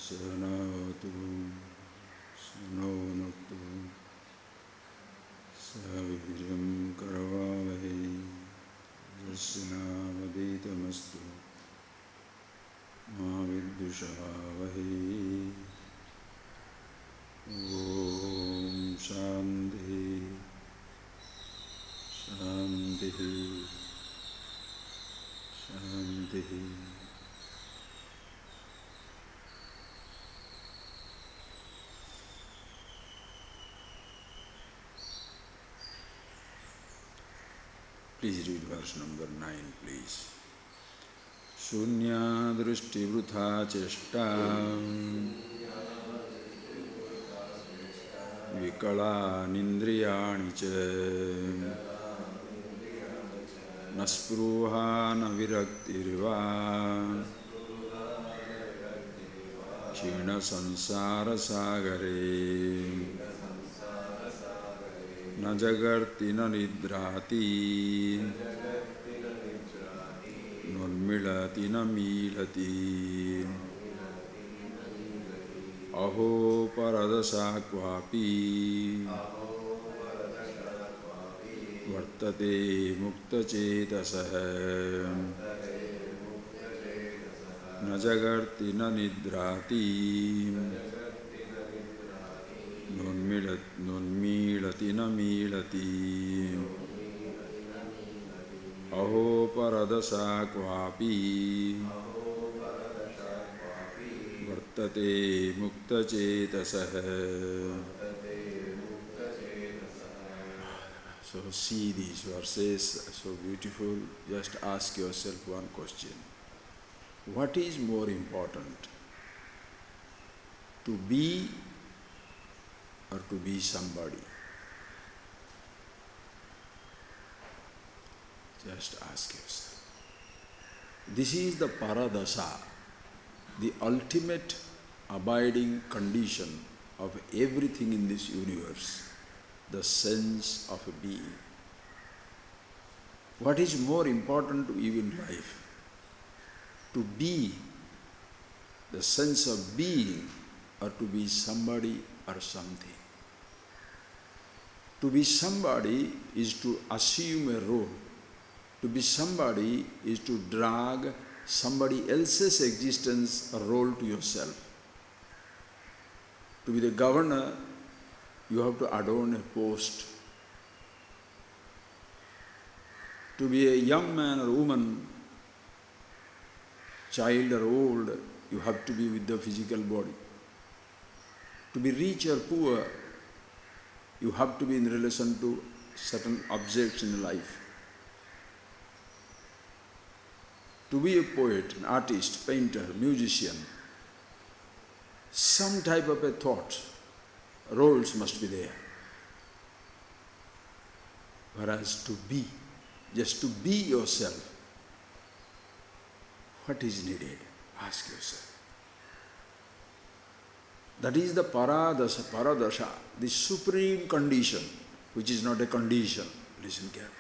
Sanavatu Sanonatu Savirim Karavavahe Yasyanavaditamastu Maviddushavahe Om Shanti Shanti Shanti. Please read verse number 9, please. Shunya drishti vrutha cheshta vikala nindriyani cha naspruha na viraktirva kshina sansara sagare na jagarti na nidrati nulmilati na milati aho paradasa kvapi vartate mukta chetasah na jagarti na nidrati nulmilati na milati aho paradasa kvapi vartate mukta chetasah. So see these verses, so beautiful. Just ask yourself one question. What is more important? To be or to be somebody? Just ask yourself. This is the paradasa, the ultimate abiding condition of everything in this universe, the sense of being. What is more important to you in life? To be, the sense of being, or to be somebody or something? To be somebody is to assume a role. To be somebody is to drag somebody else's existence or role to yourself. To be the governor, you have to adorn a post. To be a young man or woman, child or old, you have to be with the physical body. To be rich or poor, you have to be in relation to certain objects in life. To be a poet, an artist, painter, musician, some type of a thought, roles must be there. Whereas to be, just to be yourself, what is needed? Ask yourself. That is the paradasa, the supreme condition, which is not a condition. Listen carefully.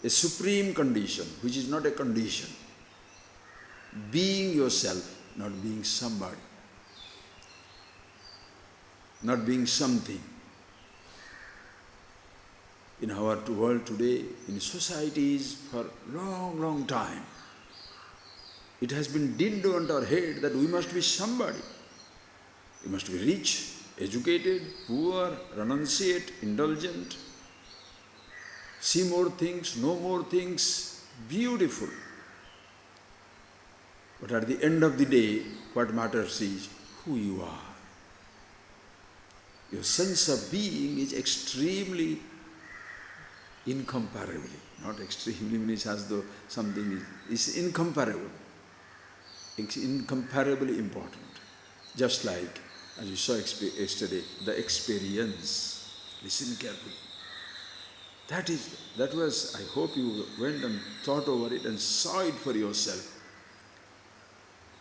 A supreme condition, which is not a condition. Being yourself, not being somebody. Not being something. In our world today, in societies for long, long time, it has been drilled into our head that we must be somebody. We must be rich, educated, poor, renunciate, indulgent, see more things, know more things, beautiful. But at the end of the day, what matters is who you are. Your sense of being is extremely incomparably, not extremely means as though something is incomparable. It's incomparably important. Just like, as you saw yesterday, the experience. Listen carefully. That was, I hope you went and thought over it and saw it for yourself.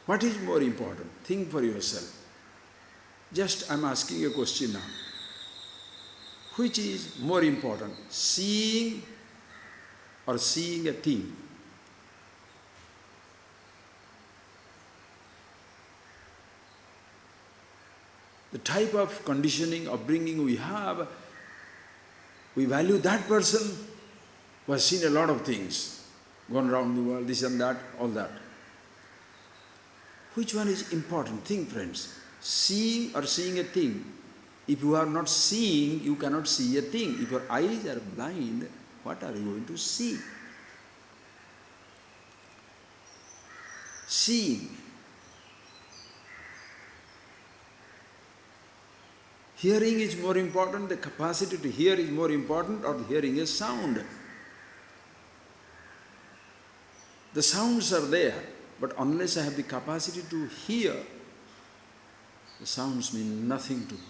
What is more important? Think for yourself. Just I'm asking a question now. Which is more important, seeing or seeing a thing? the type of conditioning, upbringing we have, we value that person who has seen a lot of things, gone around the world, this and that, all that. Which one is important? Think, friends. Seeing or seeing a thing. If you are not seeing, you cannot see a thing. If your eyes are blind, what are you going to see? Seeing. Hearing is more important, the capacity to hear is more important, or hearing a sound. The sounds are there, but unless I have the capacity to hear, the sounds mean nothing to me.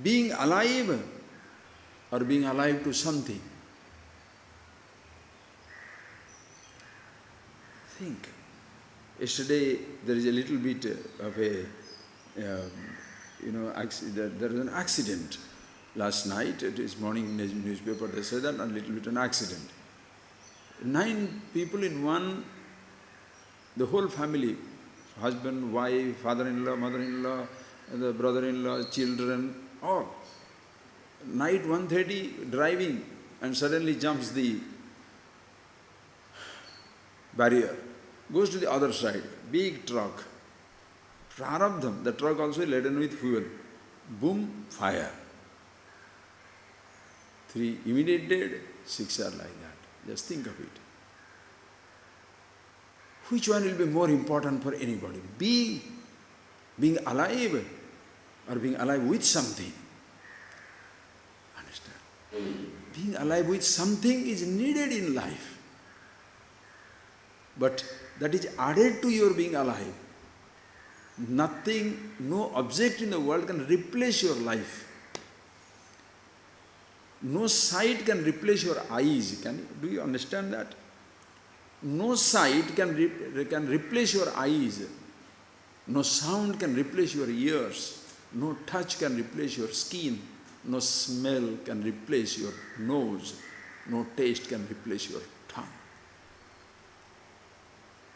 Being alive or being alive to something. Think. Yesterday there is a little bit of a, there was an accident last night. It is morning newspaper, they say that, a little bit an accident. 9 people in one, the whole family, husband, wife, father-in-law, mother-in-law, the brother-in-law, children, all. Night 1:30 driving, and suddenly jumps the barrier, goes to the other side, big truck, prarabdham, the truck also laden with fuel, boom, fire. 3 immediate dead, 6 are like that. Just think of it. Which one will be more important for anybody? Being alive or being alive with something? Understand? Being alive with something is needed in life. But that is added to your being alive. Nothing, no object in the world can replace your life. No sight can replace your eyes. Do you understand that? No sight can replace your eyes. No sound can replace your ears. No touch can replace your skin. No smell can replace your nose. No taste can replace your tongue.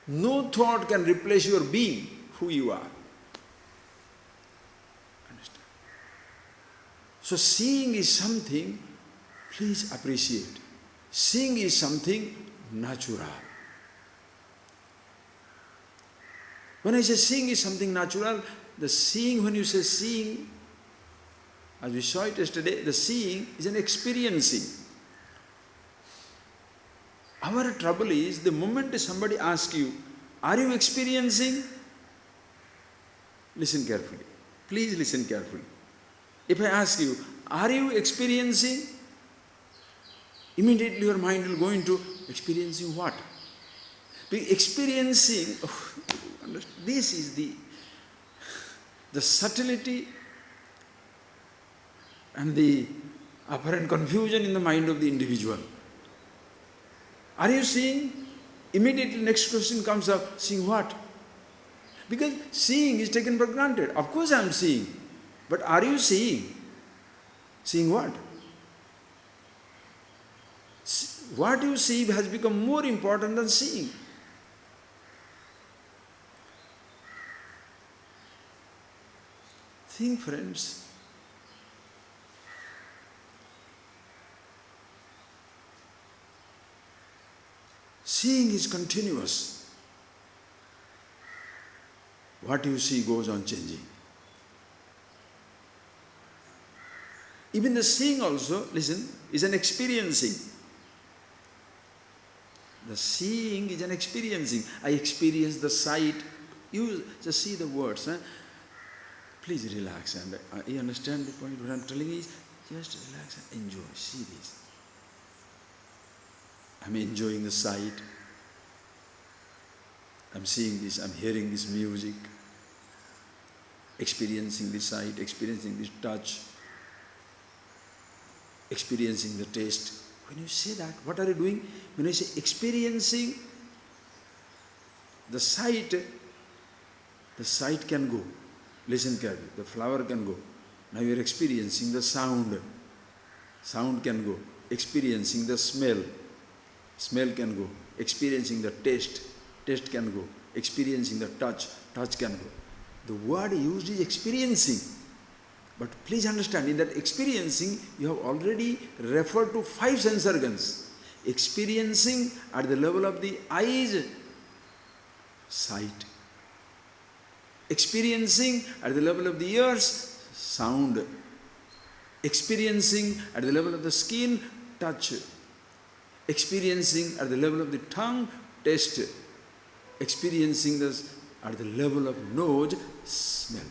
No thought can replace your being, who you are. Understand? So seeing is something, please appreciate. Seeing is something natural. When I say seeing is something natural, the seeing, when you say seeing, as we saw it yesterday, the seeing is an experiencing. Our trouble is, the moment somebody asks you, are you experiencing? Listen carefully. Please listen carefully. If I ask you, are you experiencing? Immediately your mind will go into experiencing what? Experiencing, this is the subtlety and the apparent confusion in the mind of the individual. Are you seeing? Immediately next question comes up, seeing what? Because seeing is taken for granted. Of course I am seeing. But are you seeing? Seeing what? What you see has become more important than seeing. Think, friends. Seeing is continuous. What you see goes on changing. Even the seeing also, listen, is an experiencing. The seeing is an experiencing. I experience the sight. You just see the words. Please relax. And you understand the point? What I'm telling you is, just relax and enjoy. See this. I'm enjoying the sight. I'm seeing this. I'm hearing this music. Experiencing the sight. Experiencing this touch. Experiencing the taste. When you say that, what are you doing? When I say experiencing the sight can go. Listen carefully. The flower can go. Now you are experiencing the sound. Sound can go. Experiencing the smell. Smell can go. Experiencing the taste. Taste can go. Experiencing the touch. Touch can go. The word used is experiencing. But please understand, in that experiencing, you have already referred to 5 sense organs. Experiencing at the level of the eyes, sight. Experiencing at the level of the ears, sound. Experiencing at the level of the skin, touch. Experiencing at the level of the tongue, taste. Experiencing this at the level of nose, smell.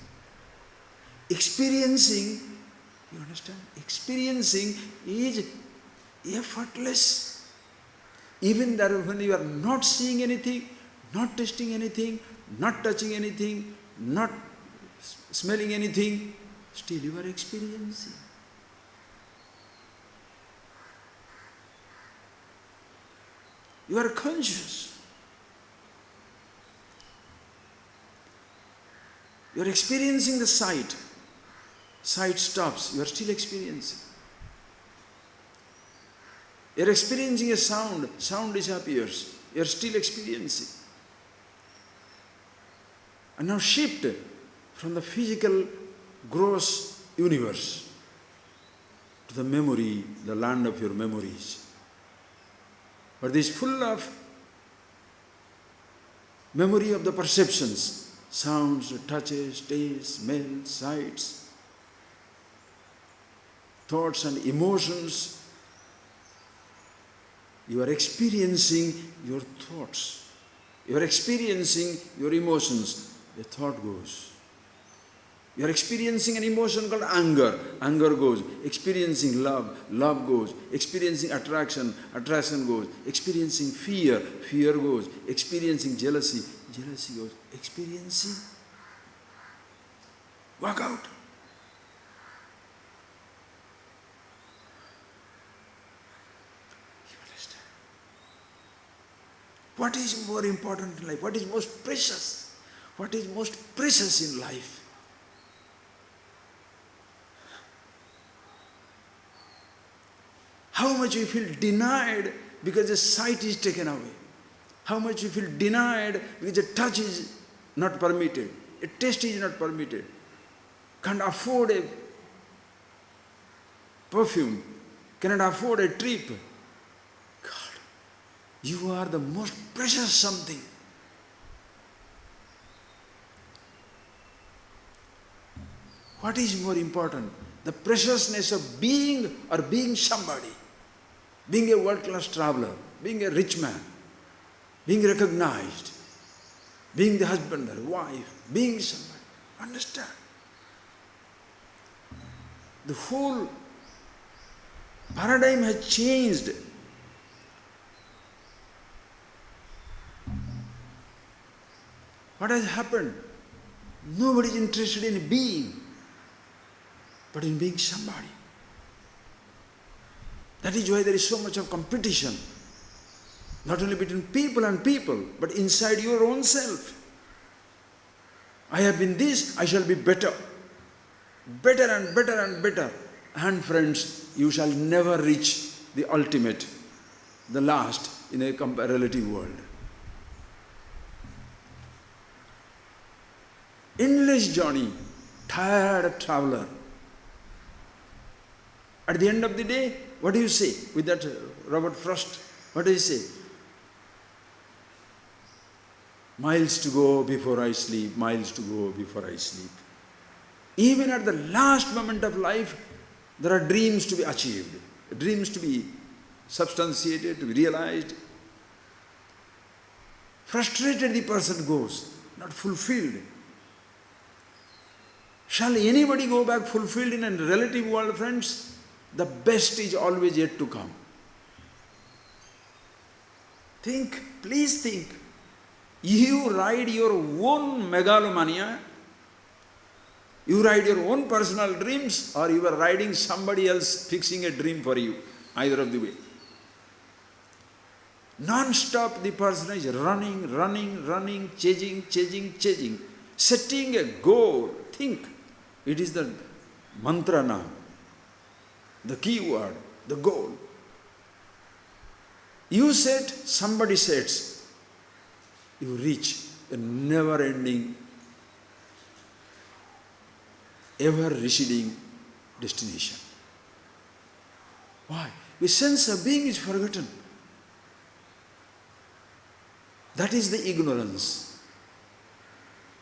Experiencing, you understand? Experiencing is effortless. Even that when you are not seeing anything, not tasting anything, not touching anything, not smelling anything, still you are experiencing. You are conscious. You are experiencing the sight. Sight stops, you are still experiencing. You are experiencing a sound, sound disappears, you are still experiencing. And now shift from the physical gross universe to the memory, the land of your memories. But this is full of memory of the perceptions, sounds, touches, tastes, smells, sights, thoughts and emotions. You are experiencing your thoughts. You are experiencing your emotions. A thought goes. You are experiencing an emotion called anger. Anger goes. Experiencing love. Love goes. Experiencing attraction. Attraction goes. Experiencing fear. Fear goes. Experiencing jealousy. Jealousy goes. Experiencing. Work out. You understand? What is more important in life? What is most precious? What is most precious in life? How much you feel denied because the sight is taken away. How much you feel denied because the touch is not permitted. A taste is not permitted. Can't afford a perfume. Cannot afford a trip. God, you are the most precious something. What is more important? The preciousness of being or being somebody. Being a world-class traveler, being a rich man, being recognized, being the husband or wife, being somebody. Understand? The whole paradigm has changed. What has happened? Nobody is interested in being, but in being somebody. That is why there is so much of competition, not only between people and people, but inside your own self. I have been this, I shall be better. Better and better and better. And friends, you shall never reach the ultimate, the last in a relative world. Endless journey, tired traveler. At the end of the day, what do you say with that Robert Frost? What do you say? Miles to go before I sleep, miles to go before I sleep. Even at the last moment of life, there are dreams to be achieved, dreams to be substantiated, to be realized. Frustrated the person goes, not fulfilled. Shall anybody go back fulfilled in a relative world, friends? The best is always yet to come. Think, please think. You ride your own megalomania, you ride your own personal dreams, or you are riding somebody else fixing a dream for you, either of the way. Non-stop the person is running, chasing, setting a goal. Think, it is the mantra now. The key word, the goal. You set, somebody sets. You reach a never-ending ever receding destination. Why? The sense of being is forgotten. That is the ignorance.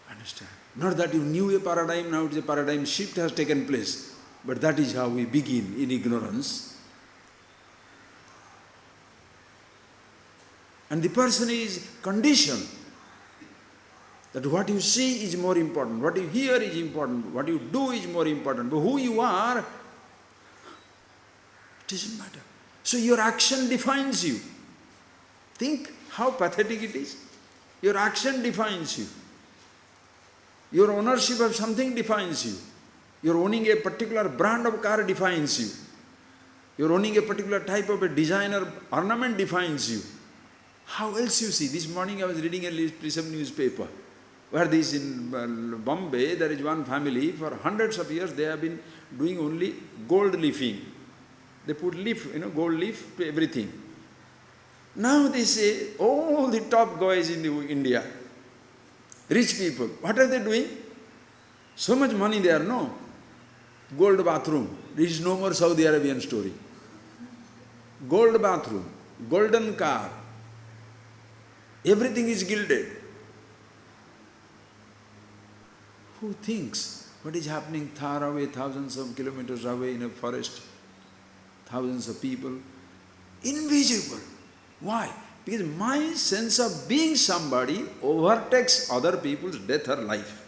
Understand? Not that you knew a paradigm, now it's a paradigm shift has taken place. But that is how we begin, in ignorance. And the person is conditioned that what you see is more important, what you hear is important, what you do is more important. But who you are, it doesn't matter. So your action defines you. Think how pathetic it is. Your action defines you. Your ownership of something defines you. You're owning a particular brand of car defines you. You're owning a particular type of a designer ornament defines you. How else you see? This morning I was reading a piece of newspaper where this in Bombay, there is one family, for hundreds of years they have been doing only gold leafing. They put leaf, gold leaf to everything. Now they say, all the top guys in India, rich people, what are they doing? So much money there, no? Gold bathroom. There is no more Saudi Arabian story. Gold bathroom, golden car, everything is gilded. Who thinks what is happening far away, thousands of kilometers away in a forest, thousands of people? Invisible. Why? Because my sense of being somebody overtakes other people's death or life.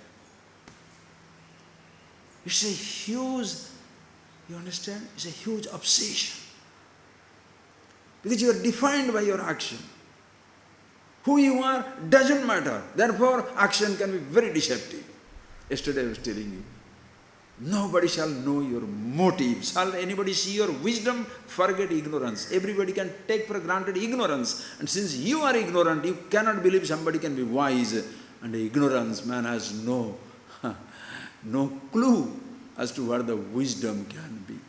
It's a huge, you understand? It's a huge obsession. Because you are defined by your action. Who you are doesn't matter. Therefore, action can be very deceptive. Yesterday I was telling you, nobody shall know your motives. Shall anybody see your wisdom? Forget ignorance. Everybody can take for granted ignorance. And since you are ignorant, you cannot believe somebody can be wise. And ignorance, man has no clue as to what the wisdom can be.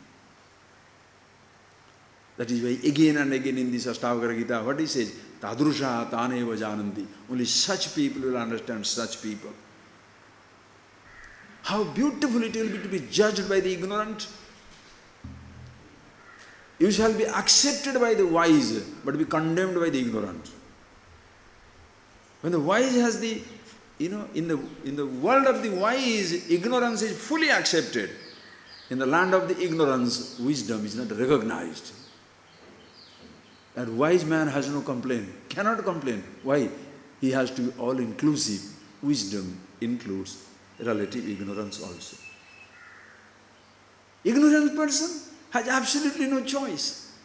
That is why again and again in this ASHTAVAKRA Gita, what he says, Tadrusha taneva jananti. Only such people will understand such people. How beautiful it will be to be judged by the ignorant. You shall be accepted by the wise, but be condemned by the ignorant. When the wise has the, in the world of the wise, ignorance is fully accepted. In the land of the ignorance, wisdom is not recognized. That wise man has no complaint, cannot complain. Why? He has to be all-inclusive. Wisdom includes relative ignorance also. Ignorant person has absolutely no choice.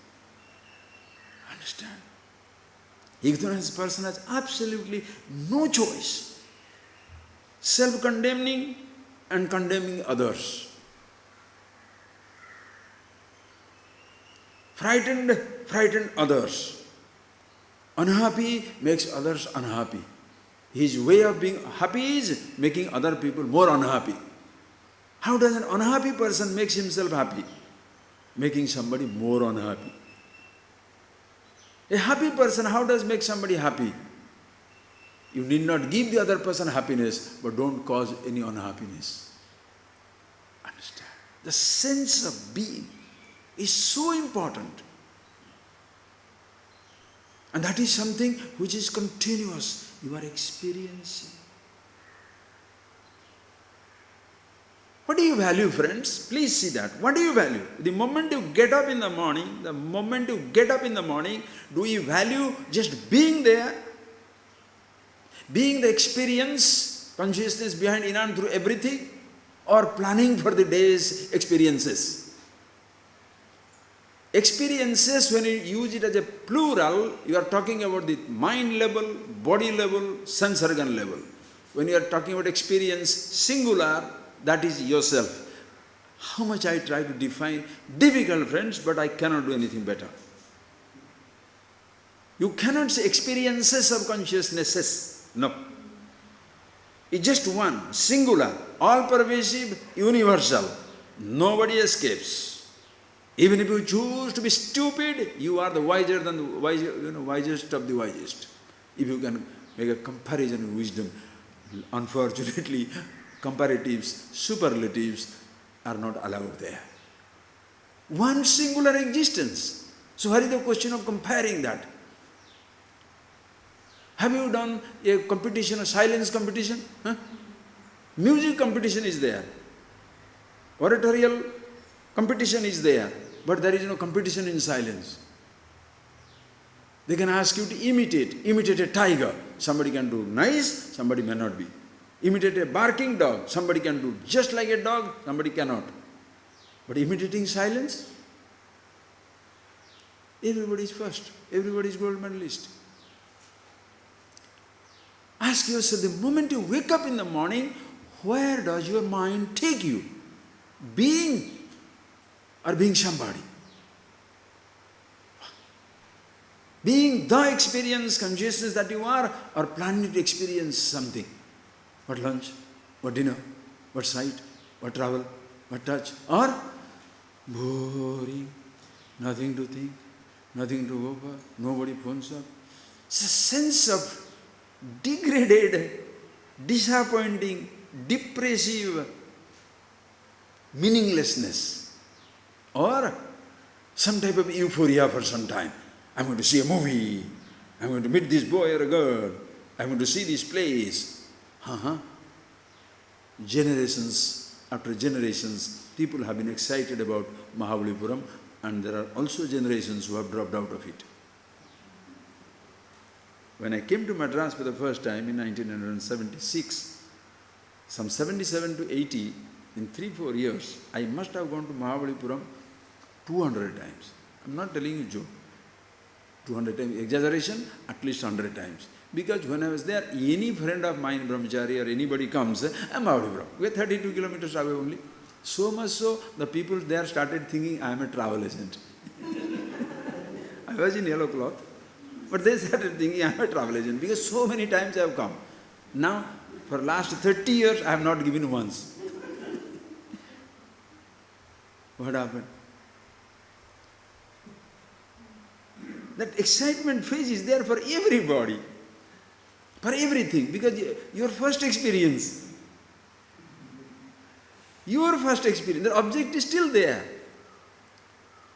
Understand? Ignorant person has absolutely no choice. Self-condemning and condemning others. Frightened others. Unhappy makes others unhappy. His way of being happy is making other people more unhappy. How does an unhappy person make himself happy? Making somebody more unhappy. A happy person, how does make somebody happy? You need not give the other person happiness, but don't cause any unhappiness. Understand? The sense of being is so important. And that is something which is continuous. You are experiencing. What do you value, friends? Please see that. What do you value? The moment you get up in the morning, do you value just being there? Being the experience, consciousness behind in and through everything? Or planning for the day's experiences? Experiences, when you use it as a plural, you are talking about the mind level, body level, sense organ level. When you are talking about experience, singular, that is yourself. How much I try to define, difficult friends, but I cannot do anything better. You cannot say experiences of consciousnesses. No. It's just one, singular, all-pervasive, universal. Nobody escapes. Even if you choose to be stupid, you are the wiser than the wisest of the wisest. If you can make a comparison of wisdom, unfortunately, comparatives, superlatives are not allowed there. One singular existence. So what is the question of comparing that? Have you done a competition, a silence competition? Huh? Music competition is there. Oratorial competition is there. But there is no competition in silence. They can ask you to imitate a tiger. Somebody can do nice, somebody may not be. Imitate a barking dog. Somebody can do just like a dog, somebody cannot. But imitating silence, everybody is first. Everybody is gold medalist. Ask yourself, the moment you wake up in the morning, where does your mind take you? Being or being somebody? Being the experience, consciousness that you are, or planning to experience something. What lunch, what dinner, what sight, what travel, what touch, or boring, nothing to think, nothing to go for, nobody phones up. It's a sense of degraded, disappointing, depressive meaninglessness, or some type of euphoria for some time. I'm going to see a movie, I'm going to meet this boy or a girl, I'm going to see this place. Generations after generations, people have been excited about Mahabalipuram, and there are also generations who have dropped out of it. When I came to Madras for the first time in 1976, some 77 to 80, in 3-4 years, I must have gone to Mahabalipuram 200 times. I'm not telling you joke. 200 times, exaggeration, at least 100 times. Because when I was there, any friend of mine, brahmachari or anybody comes, I'm Mahabalipuram. We're 32 kilometers away only. So much so, the people there started thinking I am a travel agent. I was in yellow cloth. But they started thinking I am a travel agent because so many times I have come. Now, for last 30 years, I have not given once. What happened? That excitement phase is there for everybody, for everything, because your first experience, the object is still there.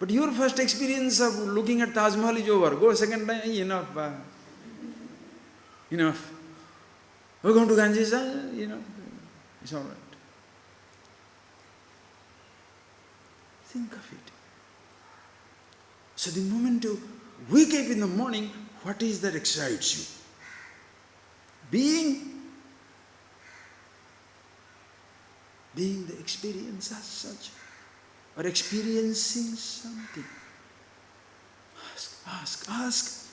But your first experience of looking at Taj Mahal is over. Go second time, enough. Enough. We're going to Ganges, it's all right. Think of it. So the moment you wake up in the morning, what is that excites you? Being the experience as such, or experiencing something. Ask.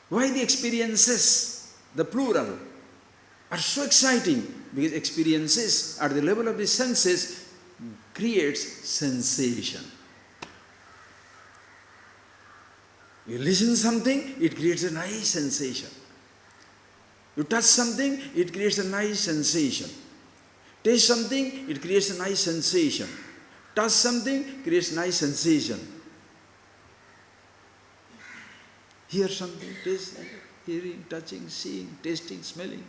Why the experiences, the plural, are so exciting? Because experiences at the level of the senses creates sensation. You listen something, it creates a nice sensation. You touch something, it creates a nice sensation. Taste something, it creates a nice sensation. Touch something, creates nice sensation. Hear something, taste, hearing, touching, seeing, tasting, smelling.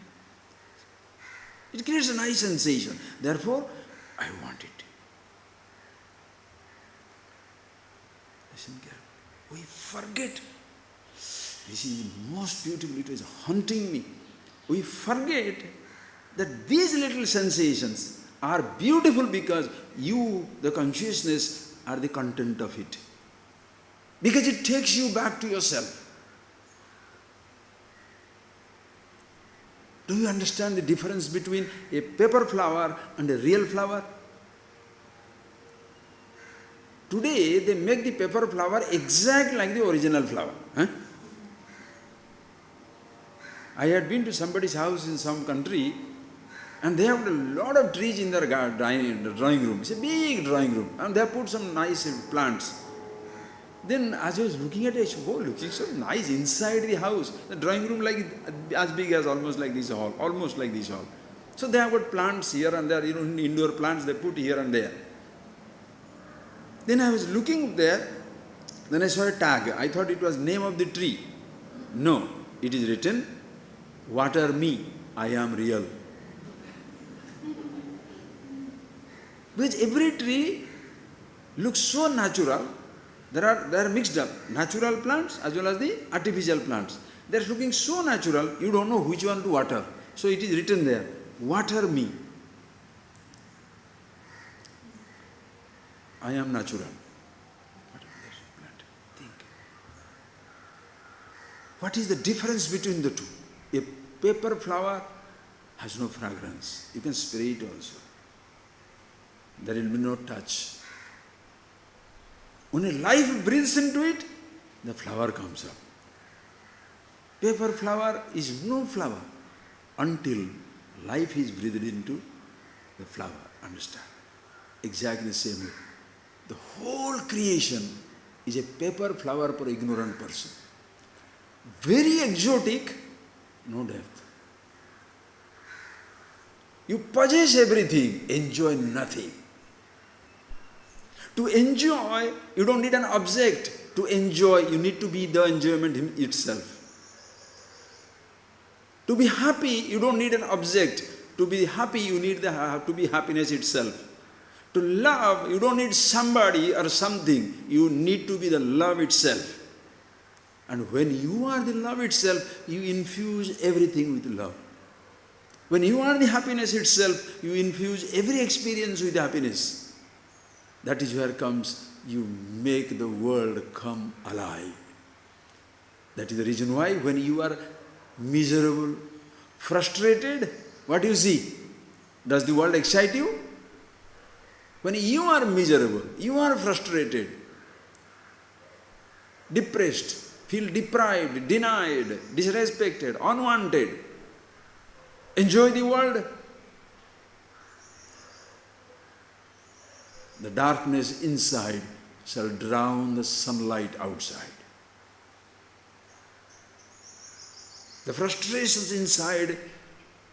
It creates a nice sensation. Therefore, I want it. Listen carefully. We forget. This is most beautiful. It was haunting me. We forget that these little sensations are beautiful because you, the consciousness, are the content of it. Because it takes you back to yourself. Do you understand the difference between a paper flower and a real flower? Today, they make the paper flower exact like the original flower. I had been to somebody's house in some country, and they have a lot of trees in their drawing room. It's a big drawing room, and they have put some nice plants. Then as I was looking at it, I said, oh, looking so nice inside the house. The drawing room like as big as almost like this hall, almost like this hall. So they have got plants here and there, indoor plants they put here and there. Then I was looking there, then I saw a tag. I thought it was name of the tree. No, it is written, water me, I am real. Because every tree looks so natural. They are mixed up, natural plants as well as the artificial plants. They are looking so natural, you don't know which one to water. So it is written there, water me. I am natural. Think. What is the difference between the two? A paper flower has no fragrance. You can spray it also. There will be no touch. When a life breathes into it, the flower comes up. Paper flower is no flower until life is breathed into the flower. Understand? Exactly the same way. The whole creation is a paper flower for ignorant person. Very exotic, no depth. You possess everything, enjoy nothing. To enjoy, you don't need an object. To enjoy, you need to be the enjoyment itself. To be happy, you don't need an object. To be happy, you need to be happiness itself. To love, you don't need somebody or something. You need to be the love itself. And when you are the love itself, you infuse everything with love. When you are the happiness itself, you infuse every experience with happiness. That is where comes, you make the world come alive. That is the reason why when you are miserable, frustrated, what do you see? Does the world excite you? When you are miserable, you are frustrated, depressed, feel deprived, denied, disrespected, unwanted, enjoy the world. The darkness inside shall drown the sunlight outside. The frustrations inside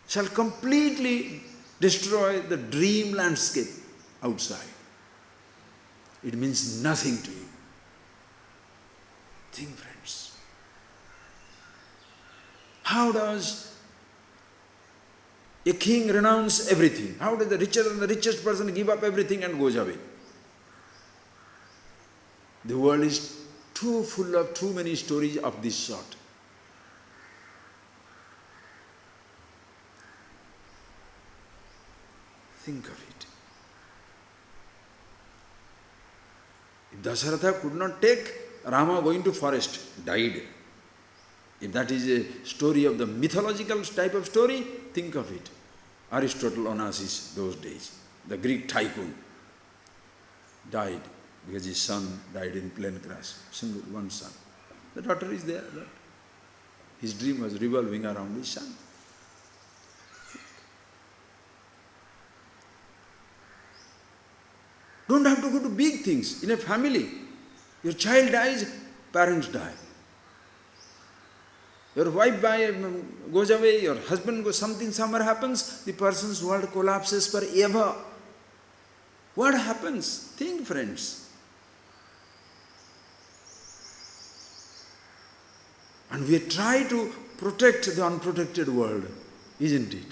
shall completely destroy the dream landscape outside. It means nothing to you. Think, friends. How does a king renounce everything? How does the richer and the richest person give up everything and goes away? The world is too full of too many stories of this sort. Think of it. If Dasharatha could not take Rama going to forest, died. If that is a story of the mythological type of story, think of it. Aristotle Onassis, those days, the Greek tycoon, died because his son died in plane crash. Single one son. The daughter is there. But his dream was revolving around his son. Don't have to go to big things. In a family, your child dies, parents die. Your wife goes away, your husband goes, something somewhere happens, the person's world collapses forever. What happens? Think, friends. And we try to protect the unprotected world, isn't it?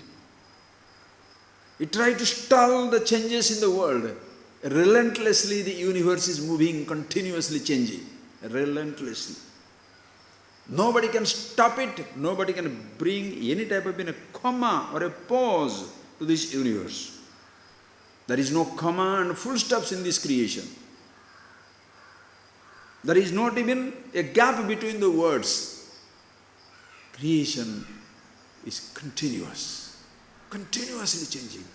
We try to stall the changes in the world. Relentlessly, the universe is moving, continuously changing. Relentlessly. Nobody can stop it. Nobody can bring any type of a comma or a pause to this universe. There is no comma and full stops in this creation. There is not even a gap between the words. Creation is continuous, continuously changing.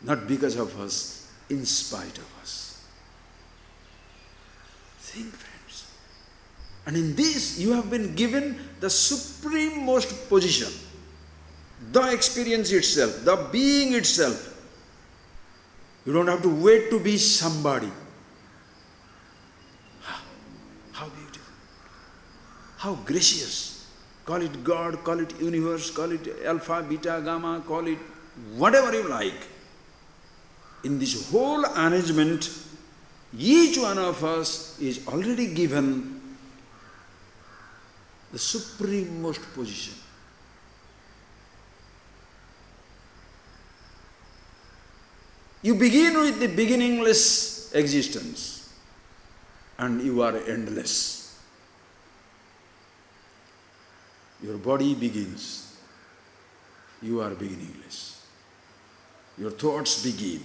Not because of us, in spite of us. Think, friends. And in this, you have been given the supreme-most position, the experience itself, the being itself. You don't have to wait to be somebody. How beautiful. How gracious. Call it God, call it universe, call it alpha, beta, gamma, call it whatever you like. In this whole arrangement, each one of us is already given the supreme-most position. You begin with the beginningless existence and you are endless. Your body begins, you are beginningless. Your thoughts begin,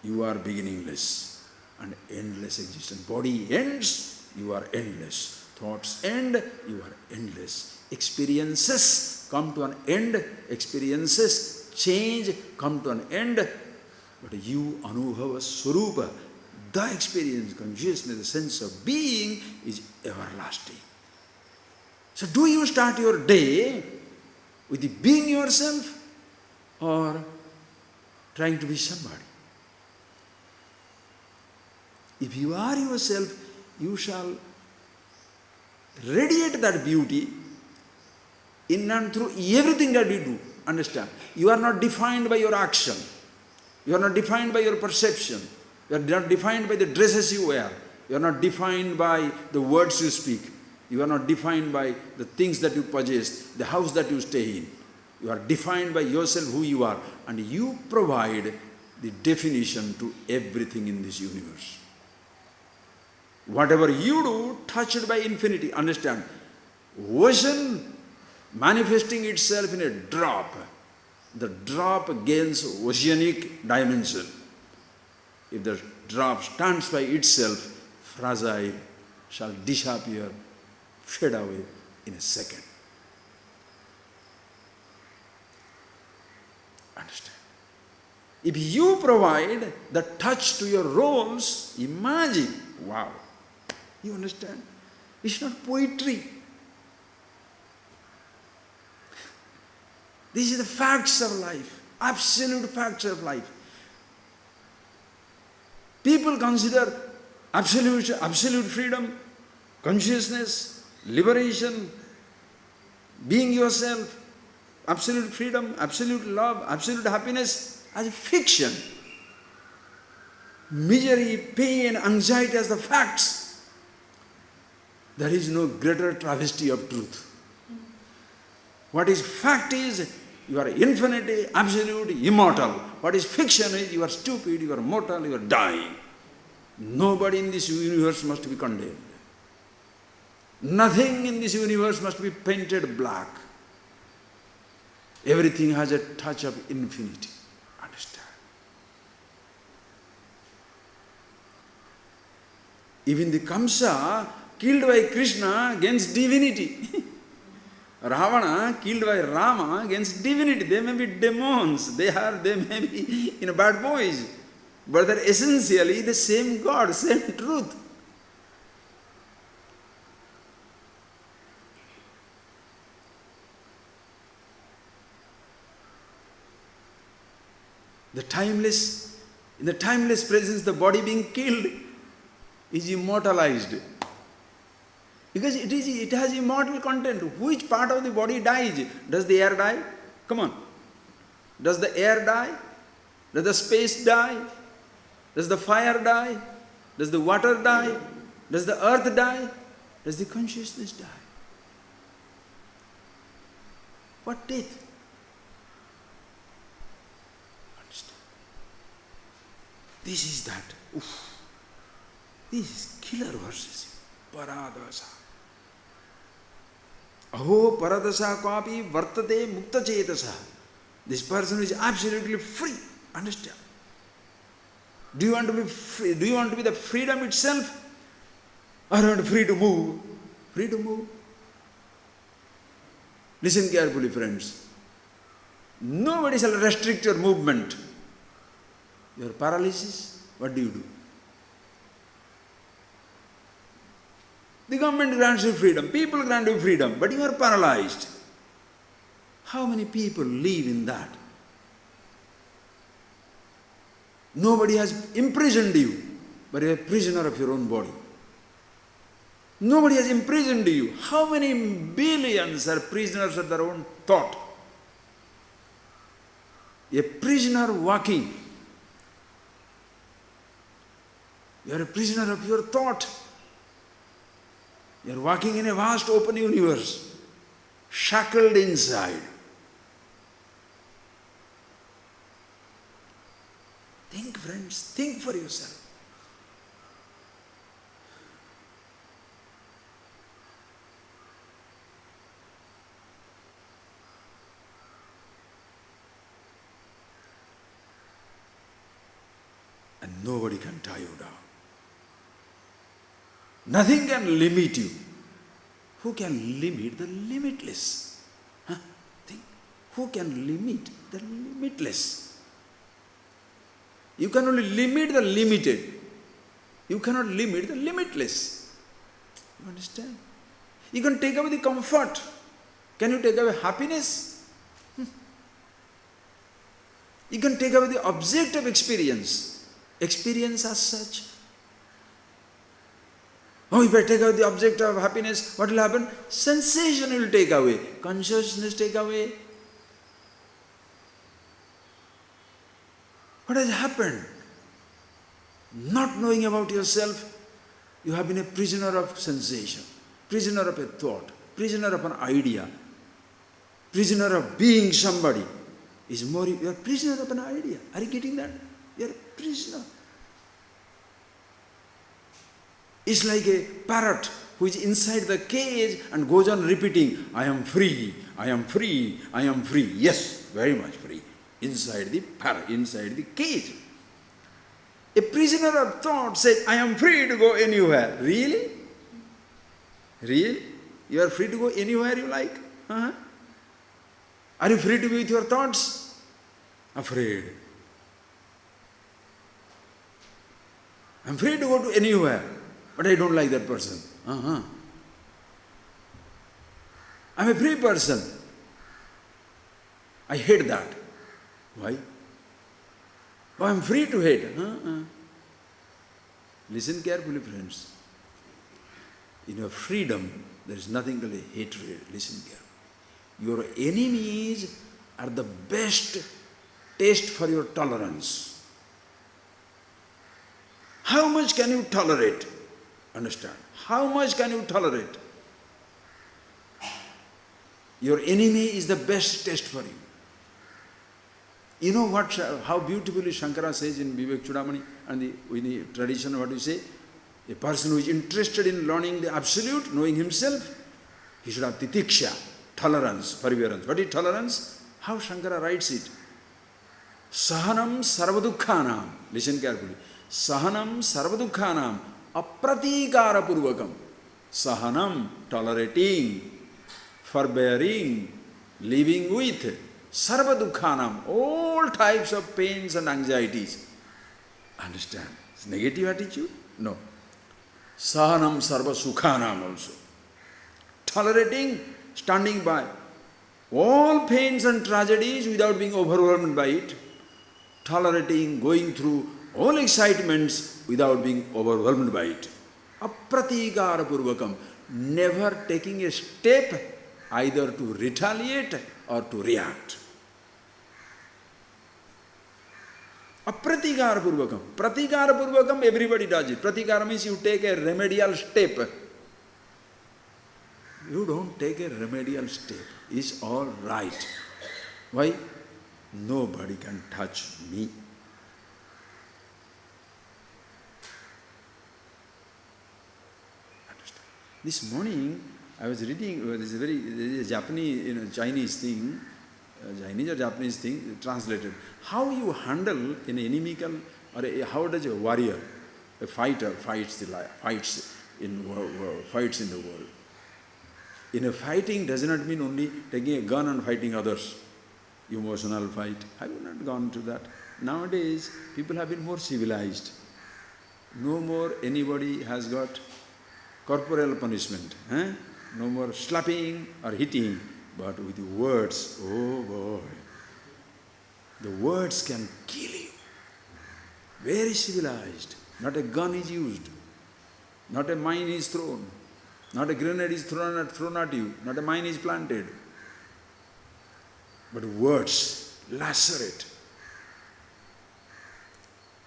you are beginningless and endless existence. Body ends, you are endless. Thoughts end, you are endless. Experiences come to an end, experiences change, come to an end. But you, Anubhava Swarupa, the experience, consciousness, the sense of being is everlasting. So do you start your day with the being yourself or trying to be somebody? If you are yourself, you shall radiate that beauty in and through everything that you do. Understand? You are not defined by your action. You are not defined by your perception. You are not defined by the dresses you wear. You are not defined by the words you speak. You are not defined by the things that you possess, the house that you stay in. You are defined by yourself, who you are, and you provide the definition to everything in this universe. Whatever you do, touched by infinity. Understand? Ocean manifesting itself in a drop. The drop gains oceanic dimension. If the drop stands by itself, fragile, shall disappear, fade away in a second. Understand? If you provide the touch to your roles, imagine, wow. You understand? It's not poetry. These are the facts of life, absolute facts of life. People consider absolute freedom, consciousness, liberation, being yourself, absolute freedom, absolute love, absolute happiness as a fiction. Misery, pain, anxiety as the facts. There is no greater travesty of truth. What is fact is, you are infinity, absolute, immortal. What is fiction is, you are stupid, you are mortal, you are dying. Nobody in this universe must be condemned. Nothing in this universe must be painted black. Everything has a touch of infinity. Understand? Even the Kamsa, killed by Krishna against divinity. Ravana killed by Rama against divinity. They may be demons, they may be bad boys, but they're essentially the same God, same truth. In the timeless presence, the body being killed is immortalized. Because it has immortal content. Which part of the body dies? Does the air die? Come on. Does the air die? Does the space die? Does the fire die? Does the water die? Does the earth die? Does the consciousness die? What death? Understand? This is that. Oof. This is killer verses. Paradasa. Aho paradasa kwapi vartate mukta chetasa. This person is absolutely free. Understand? Do you want to be free? Do you want to be the freedom itself? Or you want free to move? Free to move. Listen carefully, friends. Nobody shall restrict your movement. Your paralysis, what do you do? The government grants you freedom, people grant you freedom, but you are paralyzed. How many people live in that? Nobody has imprisoned you, but you are a prisoner of your own body. Nobody has imprisoned you. How many billions are prisoners of their own thought? A prisoner walking. You are a prisoner of your thought. You are walking in a vast open universe, shackled inside. Think friends, think for yourself. And nobody can tie you down. Nothing can limit you. Who can limit the limitless? Huh? Think. Who can limit the limitless? You can only limit the limited. You cannot limit the limitless. You understand? You can take away the comfort. Can you take away happiness? You can take away the object of experience. Experience as such. Oh, if I take away the object of happiness, what will happen? Sensation will take away. Consciousness take away. What has happened? Not knowing about yourself, you have been a prisoner of sensation, prisoner of a thought, prisoner of an idea, prisoner of being somebody. You are a prisoner of an idea. Are you getting that? You are a prisoner. It's like a parrot who is inside the cage and goes on repeating, I am free, I am free, I am free. Yes, very much free. Inside the parrot, inside the cage. A prisoner of thought said, I am free to go anywhere. Really? Really? You are free to go anywhere you like? Huh? Are you free to be with your thoughts? Afraid. I'm free to go to anywhere, but I don't like that person. I'm a free person. I hate that. Why? Oh, I'm free to hate. Listen carefully, friends. In your freedom, there is nothing called hatred. Listen carefully. Your enemies are the best test for your tolerance. How much can you tolerate? Understand? How much can you tolerate? Your enemy is the best test for you. You know what? How beautifully Shankara says in Vivek Chudamani and in the tradition, what do you say? A person who is interested in learning the absolute, knowing himself, he should have titiksha, tolerance, perseverance. What is tolerance? How Shankara writes it? Sahanam sarvadukhanam. Listen carefully. Sahanam sarvadukhanam apratikara purvakam. Sahanam, tolerating, forbearing, living with. Sarvadukhanam, all types of pains and anxieties. Understand? It's negative attitude? No. Sahanam sarva sukhanam also. Tolerating, standing by all pains and tragedies without being overwhelmed by it. Tolerating, going through all excitements without being overwhelmed by it. Apratikara purvakam, never taking a step either to retaliate or to react. Apratikara purvakam. Pratikara purvakam, everybody does it. Pratikara means you take a remedial step. You don't take a remedial step. It's all right. Why? Nobody can touch me. Understand? This morning, I was reading, this is a Japanese, Chinese thing, Chinese or Japanese thing, translated. How you handle an inimical, or how does a warrior, a fighter fights in the world. In a fighting does not mean only taking a gun and fighting others. Emotional fight. I have not gone to that. Nowadays, people have been more civilized. No more anybody has got corporal punishment. No more slapping or hitting, but with the words, oh boy, the words can kill you. Very civilized. Not a gun is used, not a mine is thrown, not a grenade is thrown at you, not a mine is planted. But words lacerate,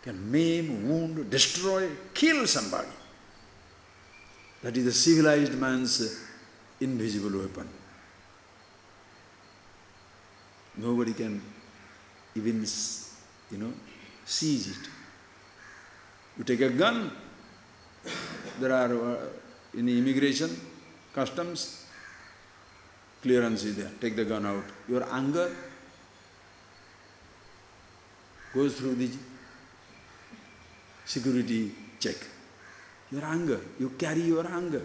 can maim, wound, destroy, kill somebody. That is the civilized man's invisible weapon. Nobody can even, seize it. You take a gun, there are in immigration, customs, clearance is there, take the gun out. Your anger goes through the security check. Your anger, you carry your anger,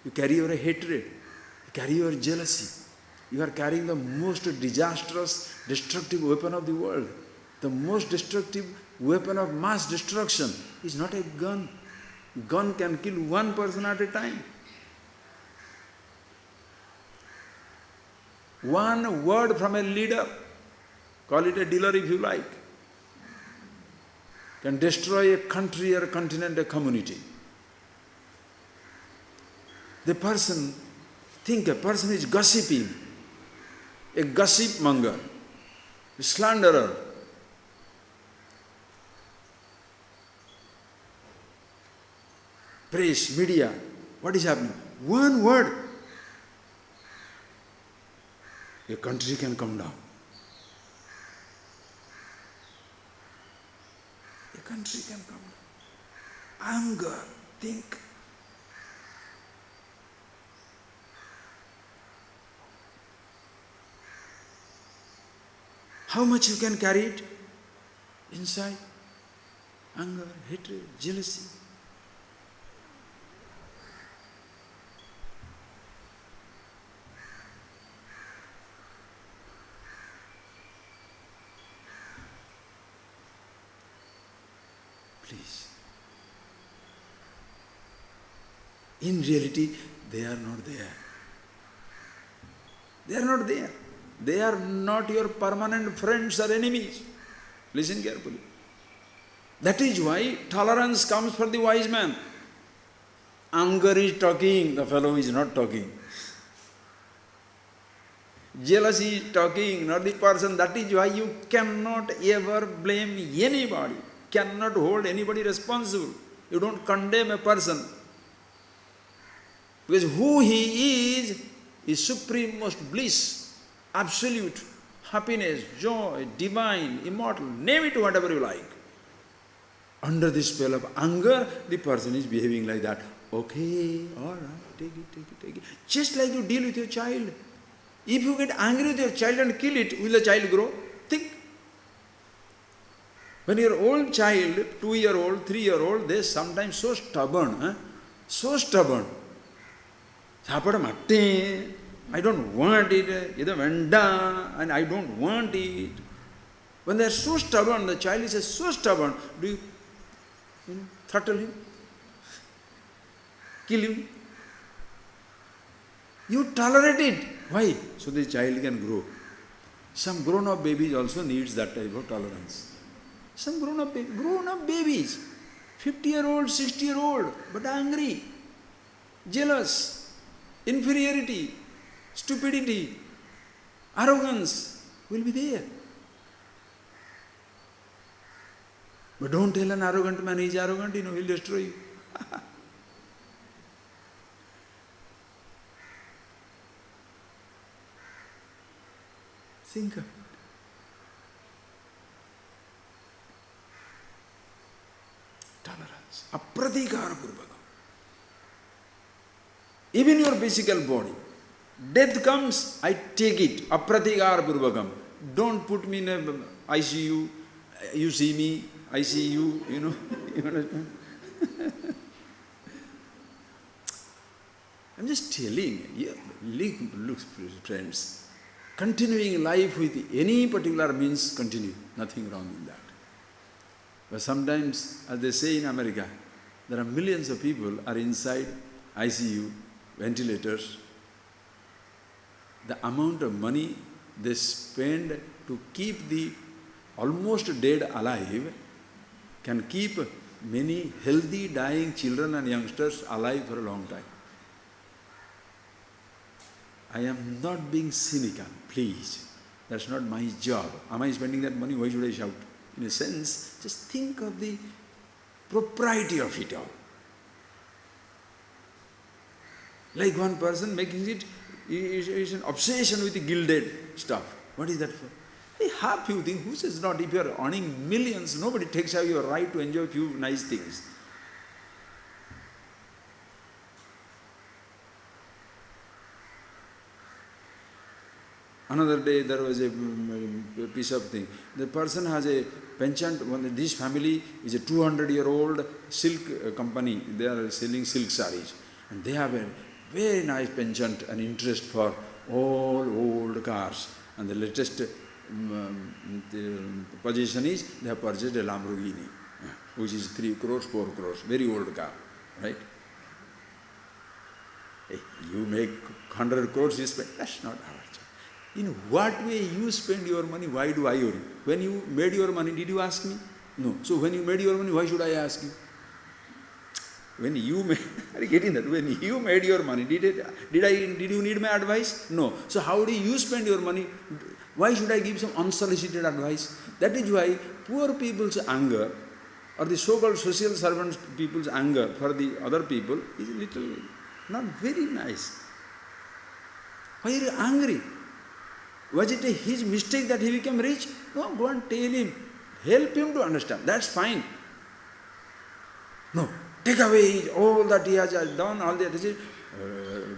you carry your hatred, you carry your jealousy. You are carrying the most disastrous, destructive weapon of the world. The most destructive weapon of mass destruction is not a gun. Gun can kill one person at a time. One word from a leader, call it a dealer if you like, can destroy a country or a continent, a community. The person, think a person is gossiping, a gossip monger, a slanderer. Press, media, what is happening? One word, a country can come down. A country can come down. Anger, think. How much you can carry it inside? Anger, hatred, jealousy. Please. In reality, they are not there. They are not there. They are not your permanent friends or enemies. Listen carefully. That is why tolerance comes for the wise man. Anger is talking, the fellow is not talking. Jealousy is talking, not the person. That is why you cannot ever blame anybody, cannot hold anybody responsible. You don't condemn a person. Because who he is supreme-most bliss. Absolute happiness, joy, divine, immortal, name it whatever you like. Under the spell of anger, the person is behaving like that. Okay, all right, take it. Just like you deal with your child. If you get angry with your child and kill it, will the child grow? Think. When your old child, 2-year-old, 3-year-old, they are sometimes so stubborn, so stubborn. I don't want it, and I don't want it. When they are so stubborn, the child is so stubborn, do you throttle him? Kill him? You tolerate it. Why? So the child can grow. Some grown-up babies also needs that type of tolerance. Some grown-up babies, 50-year-old, 60-year-old, but angry, jealous, inferiority, stupidity, arrogance will be there. But don't tell an arrogant man he is arrogant, he'll destroy you. Think of it. Tolerance. Apratikara purvakam. Even your physical body. Death comes, I take it. Apratikara purvakam. Don't put me in a ICU. You see me, I see you, You understand? I'm just telling you. Look, friends. Continuing life with any particular means, continue. Nothing wrong in that. But sometimes, as they say in America, there are millions of people are inside ICU, ventilators. The amount of money they spend to keep the almost dead alive can keep many healthy dying children and youngsters alive for a long time. I am not being cynical, please. That's not my job. Am I spending that money? Why should I shout? In a sense, just think of the propriety of it all. Like one person making it is an obsession with the gilded stuff. What is that for? have few things. Who says not? If you are earning millions, nobody takes away your right to enjoy few nice things. Another day there was a piece of thing. The person has a penchant. This family is a 200-year-old silk company. They are selling silk sarees. And they have a very nice penchant and interest for all old cars. And the latest position is they have purchased a Lamborghini, which is 3 crores, 4 crores, very old car, right? Hey, you make 100 crores, you spend. That's not our job. In what way you spend your money, why do I worry? When you made your money, did you ask me? No. So when you made your money, why should I ask you? When you made, are you getting that? When you made your money, did you need my advice? No. So how do you spend your money? Why should I give some unsolicited advice? That is why poor people's anger, or the so-called social servants people's anger for the other people is a little not very nice. Why are you angry? Was it his mistake that he became rich? No, go and tell him. Help him to understand. That's fine. No, take away all that he has done, all that.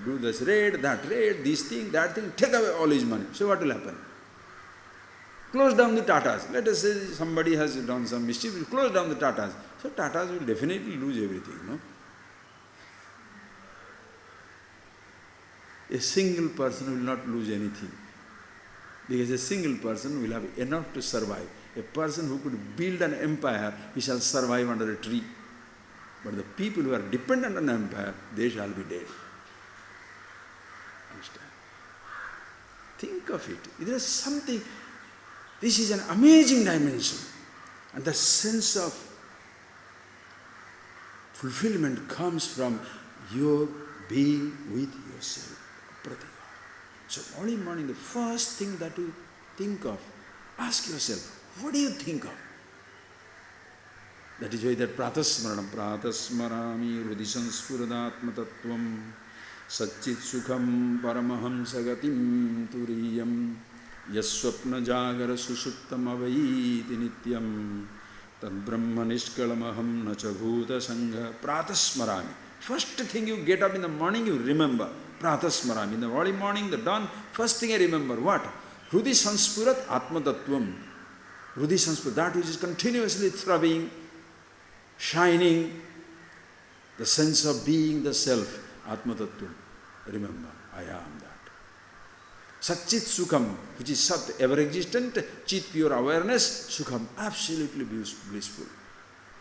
Do this raid, that raid, this thing, that thing. Take away all his money. So what will happen? Close down the Tatas. Let us say somebody has done some mischief. Close down the Tatas. So Tatas will definitely lose everything. No? A single person will not lose anything. Because a single person will have enough to survive. A person who could build an empire, he shall survive under a tree. But the people who are dependent on an empire, they shall be dead. Understand? Think of it. There is something, this is an amazing dimension. And the sense of fulfillment comes from your being with yourself. So early morning, the first thing that you think of, ask yourself, what do you think of? That is why that pratasmarami rudisanspuradatma tattvam satchit sukham paramahamsa gatim turiyam yaswapna jagara susuptam avaiti nityam tad brahma nishkalamaham nacha bhuta sangha pratasmarami. First thing you get up in the morning, you remember. Pratasmarami. In the early morning, the dawn, first thing I remember, what? Hrudi sanspurat atma tattvam. Hrudi sanspurat, that which is continuously throbbing, shining, the sense of being the self, atma tattvam. Remember, I am that. Satchit sukham, which is sat, ever-existent, chit, pure awareness, sukham, absolutely blissful.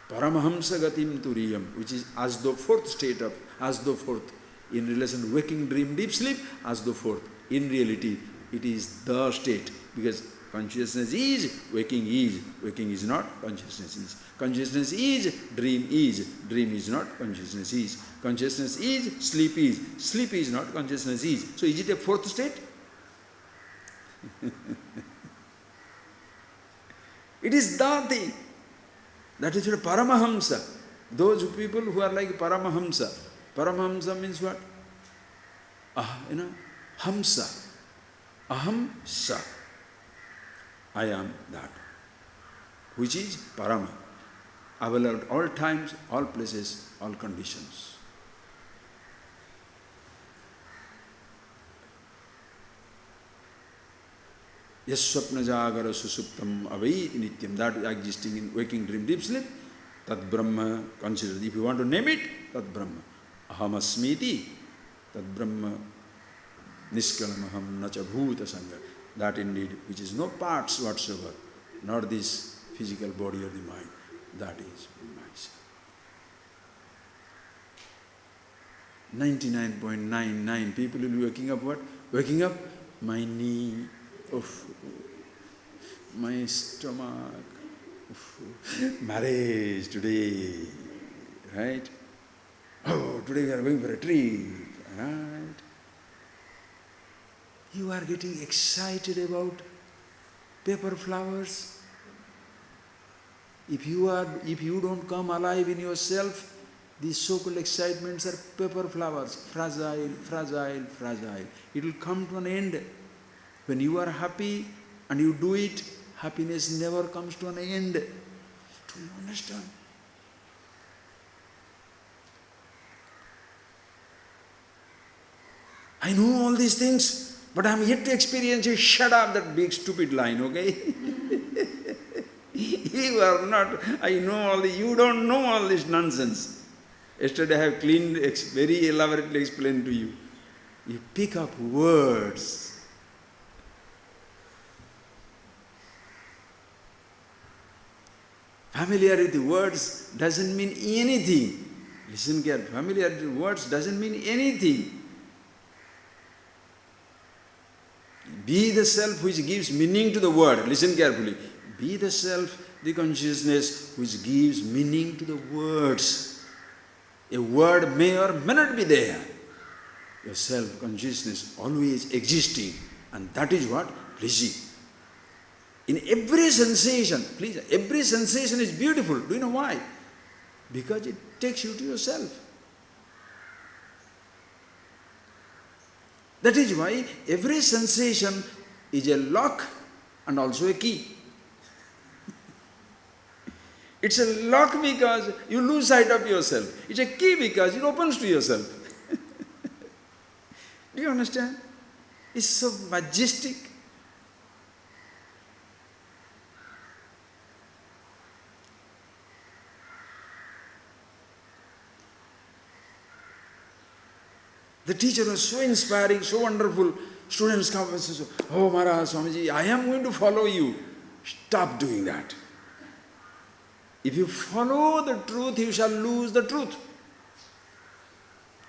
Paramahamsa gatim turiyam, which is as though fourth state of, as though fourth, in relation to waking, dream, deep sleep, as though fourth. In reality, it is the state, because consciousness is, waking is not, consciousness is. Consciousness is, dream is not, consciousness is. Consciousness is, sleep is not, consciousness is. So is it a fourth state? It is the thing. That is what Paramahamsa. Those people who are like Paramahamsa. Paramahamsa means what? Hamsa. Aham sa. I am that. Which is Parama. Available at all times, all places, all conditions. Yaswapna jagara susuptam avaiti nityam. That is existing in waking, dream, deep sleep. Tad Brahma, consider. If you want to name it, Tad Brahma. Ahamasmiti, Tad Brahma, Niskalamaham nacha bhuta sangha. That indeed, which is no parts whatsoever, not this physical body or the mind. That is myself. 99.99 people will be waking up what? Waking up, my knee, my stomach, marriage today, right? Oh, today we are going for a trip, right? You are getting excited about paper flowers. If you don't come alive in yourself, these so-called excitements are paper flowers, fragile, fragile, fragile. It will come to an end. When you are happy and you do it, happiness never comes to an end. Do you understand? I know all these things, but I am yet to experience it. Shut up, that big stupid line, okay? You are not, I know all this, you don't know all this nonsense. Yesterday I have very elaborately explained to you. You pick up words. Familiarity with words doesn't mean anything. Listen carefully. Familiarity with words doesn't mean anything. Be the self which gives meaning to the word. Listen carefully. Be the self, the consciousness which gives meaning to the words. A word may or may not be there. Your self-consciousness always existing, and that is what? Pleasing. In every sensation, please, every sensation is beautiful. Do you know why? Because it takes you to yourself. That is why every sensation is a lock and also a key. It's a lock because you lose sight of yourself. It's a key because it opens to yourself. Do you understand? It's so majestic. The teacher was so inspiring, so wonderful. Students come and say, "Oh Maharaj, Swamiji, I am going to follow you." Stop doing that. If you follow the truth, you shall lose the truth.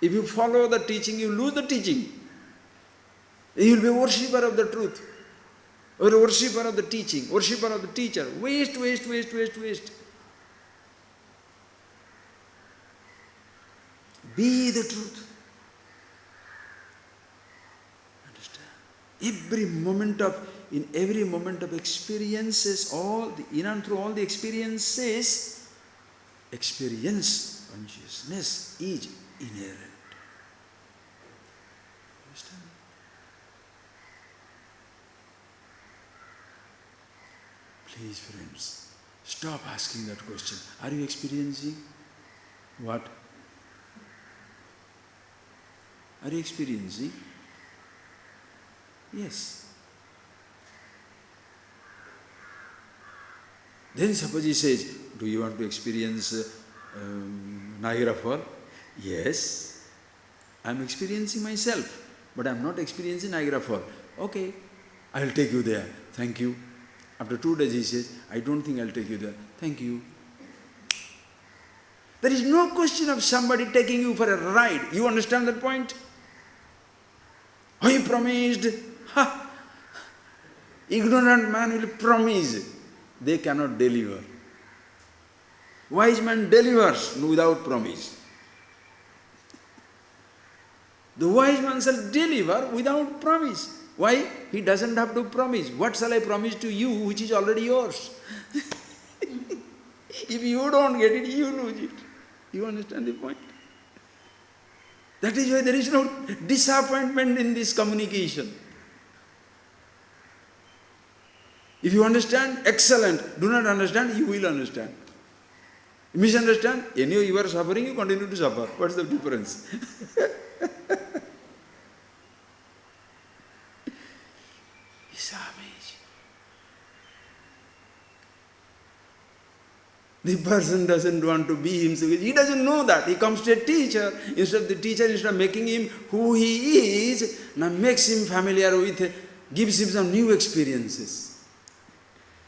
If you follow the teaching, you lose the teaching. You will be a worshipper of the truth, or a worshipper of the teaching, worshipper of the teacher. Waste, waste, waste, waste, waste. Be the truth. In every moment of experiences, in and through all the experiences, experience consciousness is inherent. Understand? Please, friends, stop asking that question. Are you experiencing what? Are you experiencing? Yes. Then suppose he says, do you want to experience Niagara Fall? Yes. I am experiencing myself, but I am not experiencing Niagara Fall. Okay, I will take you there. Thank you. After 2 days he says, I don't think I will take you there. Thank you. There is no question of somebody taking you for a ride. You understand that point? Oh, he promised. Ha! Ignorant man will promise. They cannot deliver. Wise man delivers without promise. The wise man shall deliver without promise. Why? He doesn't have to promise. What shall I promise to you which is already yours? If you don't get it, you lose it. You understand the point? That is why there is no disappointment in this communication. If you understand, excellent. Do not understand, you will understand. Misunderstand? Anyway, you are suffering, you continue to suffer. What's the difference? It's amazing. The person doesn't want to be himself. He doesn't know that. He comes to a teacher. Instead of making him who he is, now makes him familiar with, gives him some new experiences.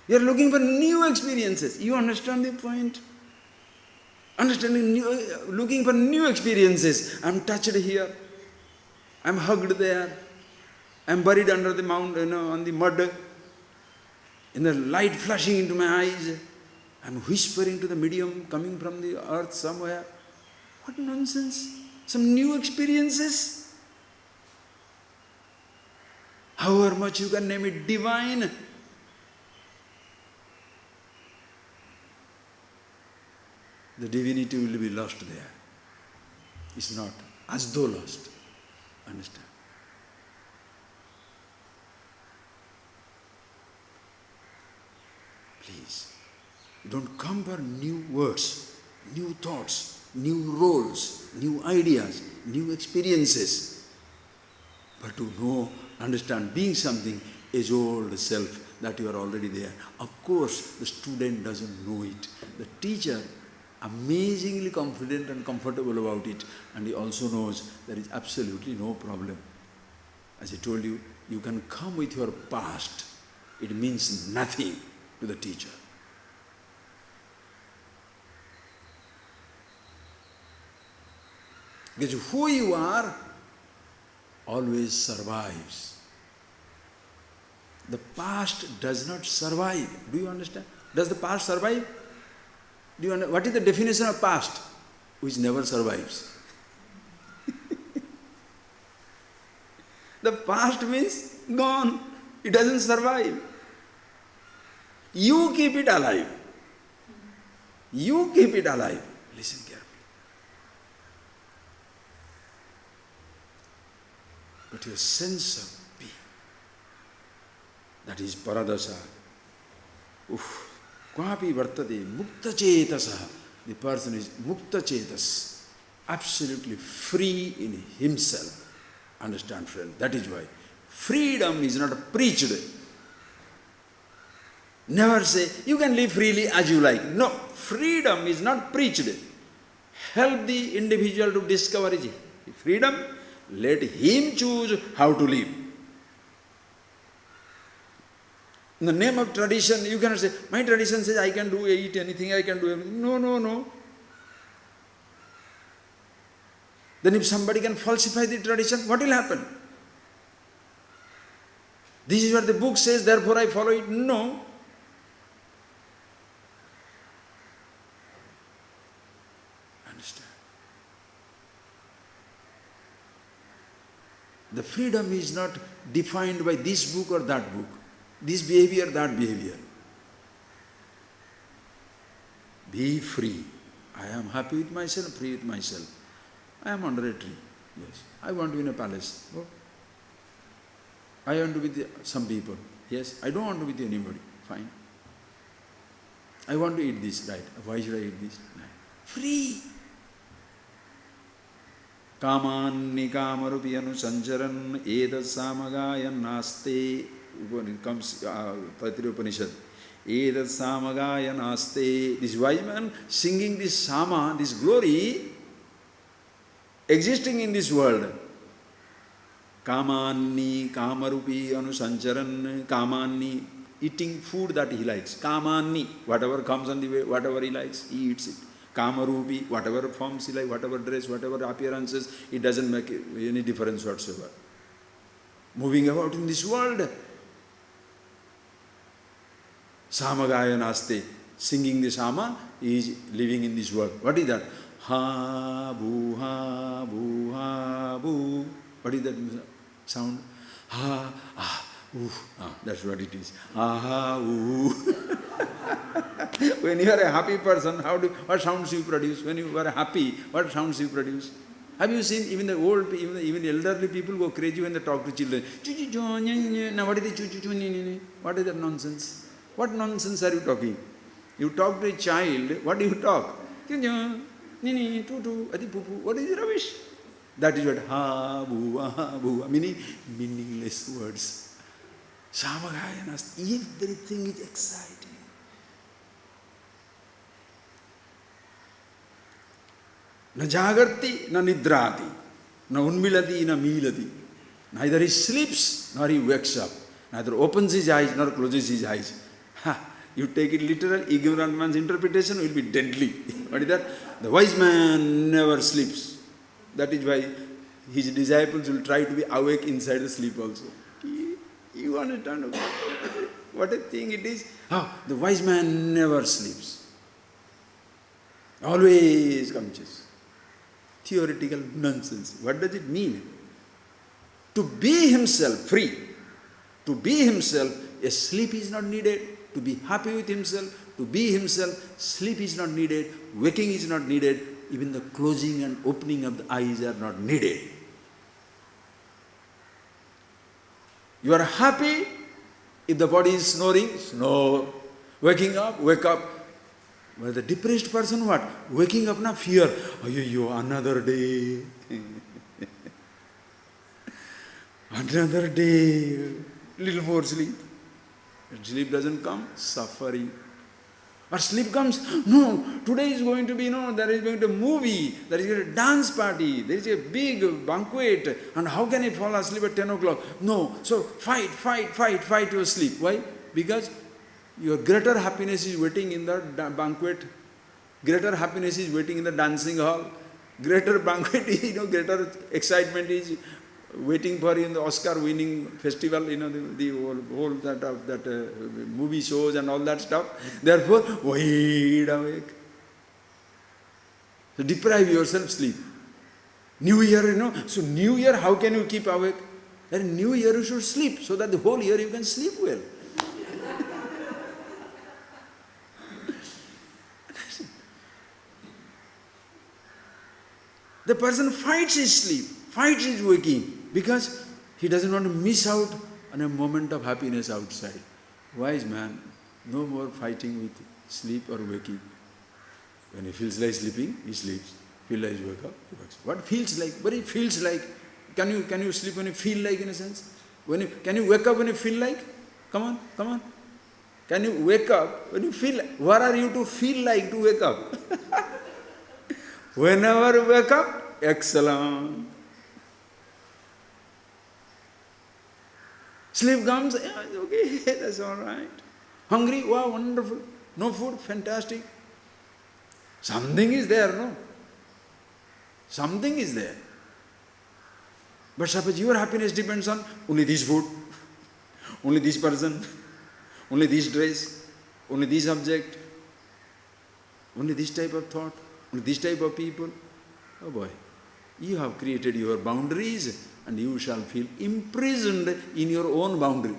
You are looking for new experiences. You understand the point? Looking for new experiences. I am touched here. I am hugged there. I am buried under the mountain, on the mud. In the light flashing into my eyes. I am whispering to the medium coming from the earth somewhere. What nonsense. Some new experiences. However much you can name it divine. The divinity will be lost there. It's not. As though lost. Understand? Please, don't come for new words, new thoughts, new roles, new ideas, new experiences, but to know, understand, being something age-old self, that you are already there. Of course, the student doesn't know it. The teacher, amazingly confident and comfortable about it, and he also knows there is absolutely no problem. As I told you, you can come with your past. It means nothing to the teacher. Because who you are always survives. The past does not survive. Do you understand? Does the past survive? Do you understand? What is the definition of past? Which never survives. The past means gone. It doesn't survive. You keep it alive. You keep it alive. Listen carefully. But your sense of being, that is paradasa. Kwapi vartate mukta chetasa. The person is mukta chetas, absolutely free in himself. Understand, friend? That is why freedom is not preached. Never say, you can live freely as you like. No, freedom is not preached. Help the individual to discover his freedom. Let him choose how to live. In the name of tradition, you cannot say, my tradition says I can do, eat anything, I can do everything. No, no, no. Then if somebody can falsify the tradition, what will happen? This is what the book says, therefore I follow it. No. Understand? The freedom is not defined by this book or that book, this behavior, that behavior. Be free. I am happy with myself, free with myself. I am under a tree. Yes. I want to be in a palace. Oh. I want to be with some people. Yes. I don't want to be with anybody. Fine. I want to eat this. Right. Why should I eat this? Right. Free. Kamanni kamarupi anusancharan edas samagayan naste. It comes Taittiriya Upanishad. Edas samagayan naste. This wise man singing this sama, this glory, existing in this world. Kamanni, kamarupi, anusancharan, kamanni, eating food that he likes. Kamanni, whatever comes on the way, whatever he likes, he eats it. Kamarupi, whatever forms he likes, whatever dress, whatever appearances, it doesn't make any difference whatsoever. Moving about in this world. Samagaya naste, singing the sama, he is living in this world. What is that? Ha, boo, ha, boo, ha, boo. What is that sound? Ha, ah, ooh. Ah, that's what it is. Ha, ooh. When you are a happy person, what sounds you produce? When you are happy, what sounds you produce? Have you seen even the old, even the elderly people go crazy when they talk to children? Now what is the what is that nonsense? What nonsense are you talking? You talk to a child, what do you talk? Nini, tutu, adi pupu, what is the rubbish? That is what ha, boo, meaning meaningless words. Samagayanas, everything is exciting. Na jagarti, na nidrati, na unmilati, na milati. Neither he sleeps nor he wakes up. Neither opens his eyes nor closes his eyes. Ha! You take it literal, ignorant man's interpretation will be deadly. What is that? The wise man never sleeps. That is why his disciples will try to be awake inside the sleep also. You understand what a thing it is? The wise man never sleeps. Always conscious. Theoretical nonsense. What does it mean? To be himself free, to be himself, a sleep is not needed. To be happy with himself, to be himself, sleep is not needed, waking is not needed, even the closing and opening of the eyes are not needed. You are happy if the body is snoring, snore. Waking up, wake up. But the depressed person what? Waking up na fear. Ayyo, another day. Another day. Little more sleep. If sleep doesn't come, suffering. Or sleep comes, no, today is going to be, there is going to be a movie, there is going to be a dance party, there is a big banquet, and how can I fall asleep at 10 o'clock? No, so fight your sleep. Why? Because your greater happiness is waiting in the banquet, greater happiness is waiting in the dancing hall, greater banquet is, greater excitement is waiting for you in the Oscar-winning festival, the whole that movie shows and all that stuff. Therefore, wide awake. So deprive yourself sleep. New Year, so New Year, how can you keep awake? And New Year you should sleep, so that the whole year you can sleep well. The person fights his sleep, fights his waking, because he doesn't want to miss out on a moment of happiness outside. Wise man, no more fighting with sleep or waking. When he feels like sleeping, he sleeps. Feels like wake up, he wakes up. What feels like? What it feels like? Can you sleep when you feel like, in a sense? Can you wake up when you feel like? Come on. Can you wake up when you feel like? What are you to feel like to wake up? Whenever you wake up, excellent. Sleep comes, yeah, it's okay, that's all right. Hungry, wow, wonderful. No food, fantastic. Something is there, no? Something is there. But suppose your happiness depends on only this food, only this person, only this dress, only this object, only this type of thought, only this type of people. Oh boy, you have created your boundaries and you shall feel imprisoned in your own boundary.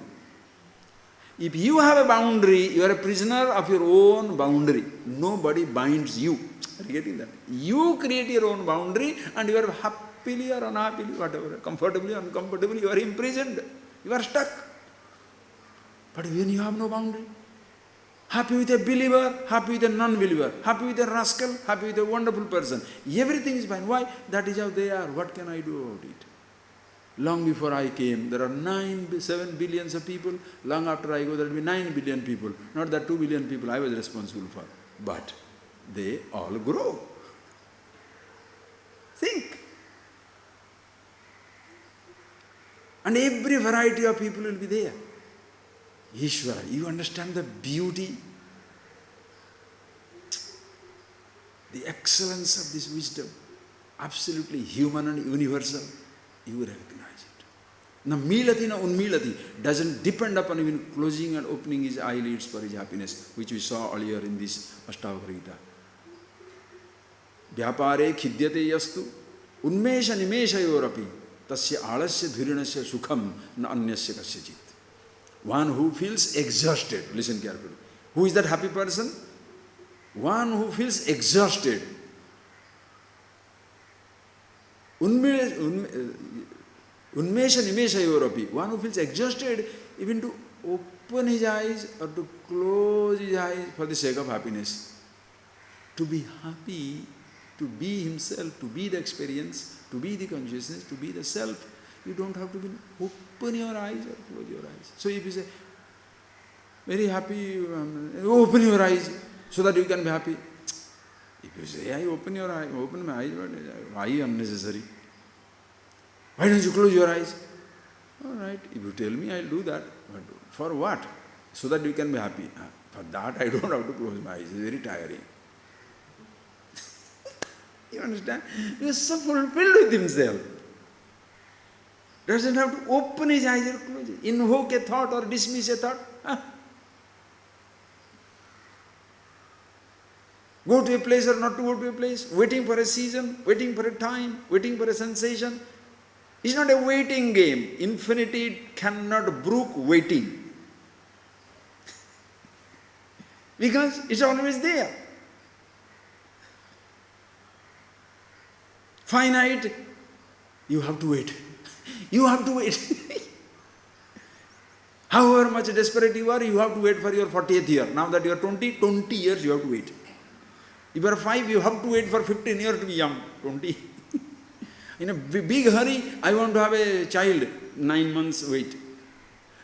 If you have a boundary, you are a prisoner of your own boundary. Nobody binds you. Are you getting that? You create your own boundary and you are happily or unhappily, whatever, comfortably or uncomfortably, you are imprisoned. You are stuck. But when you have no boundary, happy with a believer, happy with a non-believer, happy with a rascal, happy with a wonderful person, everything is fine. Why? That is how they are. What can I do about it? Long before I came, there are 7 billions of people. Long after I go, there will be 9 billion people. Not that 2 billion people I was responsible for. But they all grow. Think. And every variety of people will be there. Ishvara, you understand the beauty, the excellence of this wisdom, absolutely human and universal, you recognize it. Na milati na unmilati doesn't depend upon even closing and opening his eyelids for his happiness, which we saw earlier in this ASHTAVAKRA GITA. Vyapare khidyate yastu unmesha nimeshayorapi tasya alasya dhirinasya sukham na anyasya kasyachit. One who feels exhausted, listen carefully. Who is that happy person? One who feels exhausted. Unmesha nimesha yorapi. One who feels exhausted even to open his eyes or to close his eyes for the sake of happiness. To be happy, to be himself, to be the experience, to be the consciousness, to be the self. You don't have to be open your eyes or close your eyes. So if you say, very happy, open your eyes so that you can be happy. If you say, I open your eyes, open my eyes, why unnecessary? Why don't you close your eyes? All right, if you tell me, I'll do that. But for what? So that you can be happy. For that, I don't have to close my eyes. It's very tiring. You understand? He is so fulfilled with himself. Doesn't have to open his eyes or close it. Invoke a thought or dismiss a thought. Go to a place or not to go to a place. Waiting for a season, waiting for a time, waiting for a sensation. It's not a waiting game. Infinity cannot brook waiting. Because it's always there. Finite, you have to wait. You have to wait. However much desperate you are, you have to wait for your 40th year. Now that you are 20, 20 years you have to wait. If you are 5, you have to wait for 15 years to be young. 20. In a big hurry, I want to have a child. 9 months wait.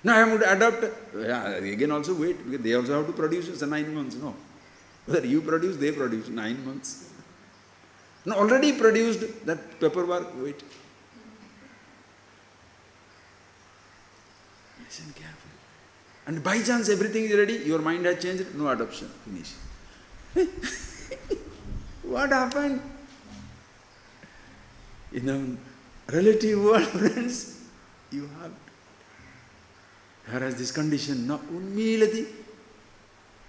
Now I am going to adopt. Again also wait, because they also have to produce. It's 9 months. No. Whether you produce, they produce. 9 months. No, already produced, that paperwork, wait. Listen carefully. And by chance everything is ready, your mind has changed, no adoption, finish. What happened? In the relative world, friends, you have. Whereas this condition, no unmilati,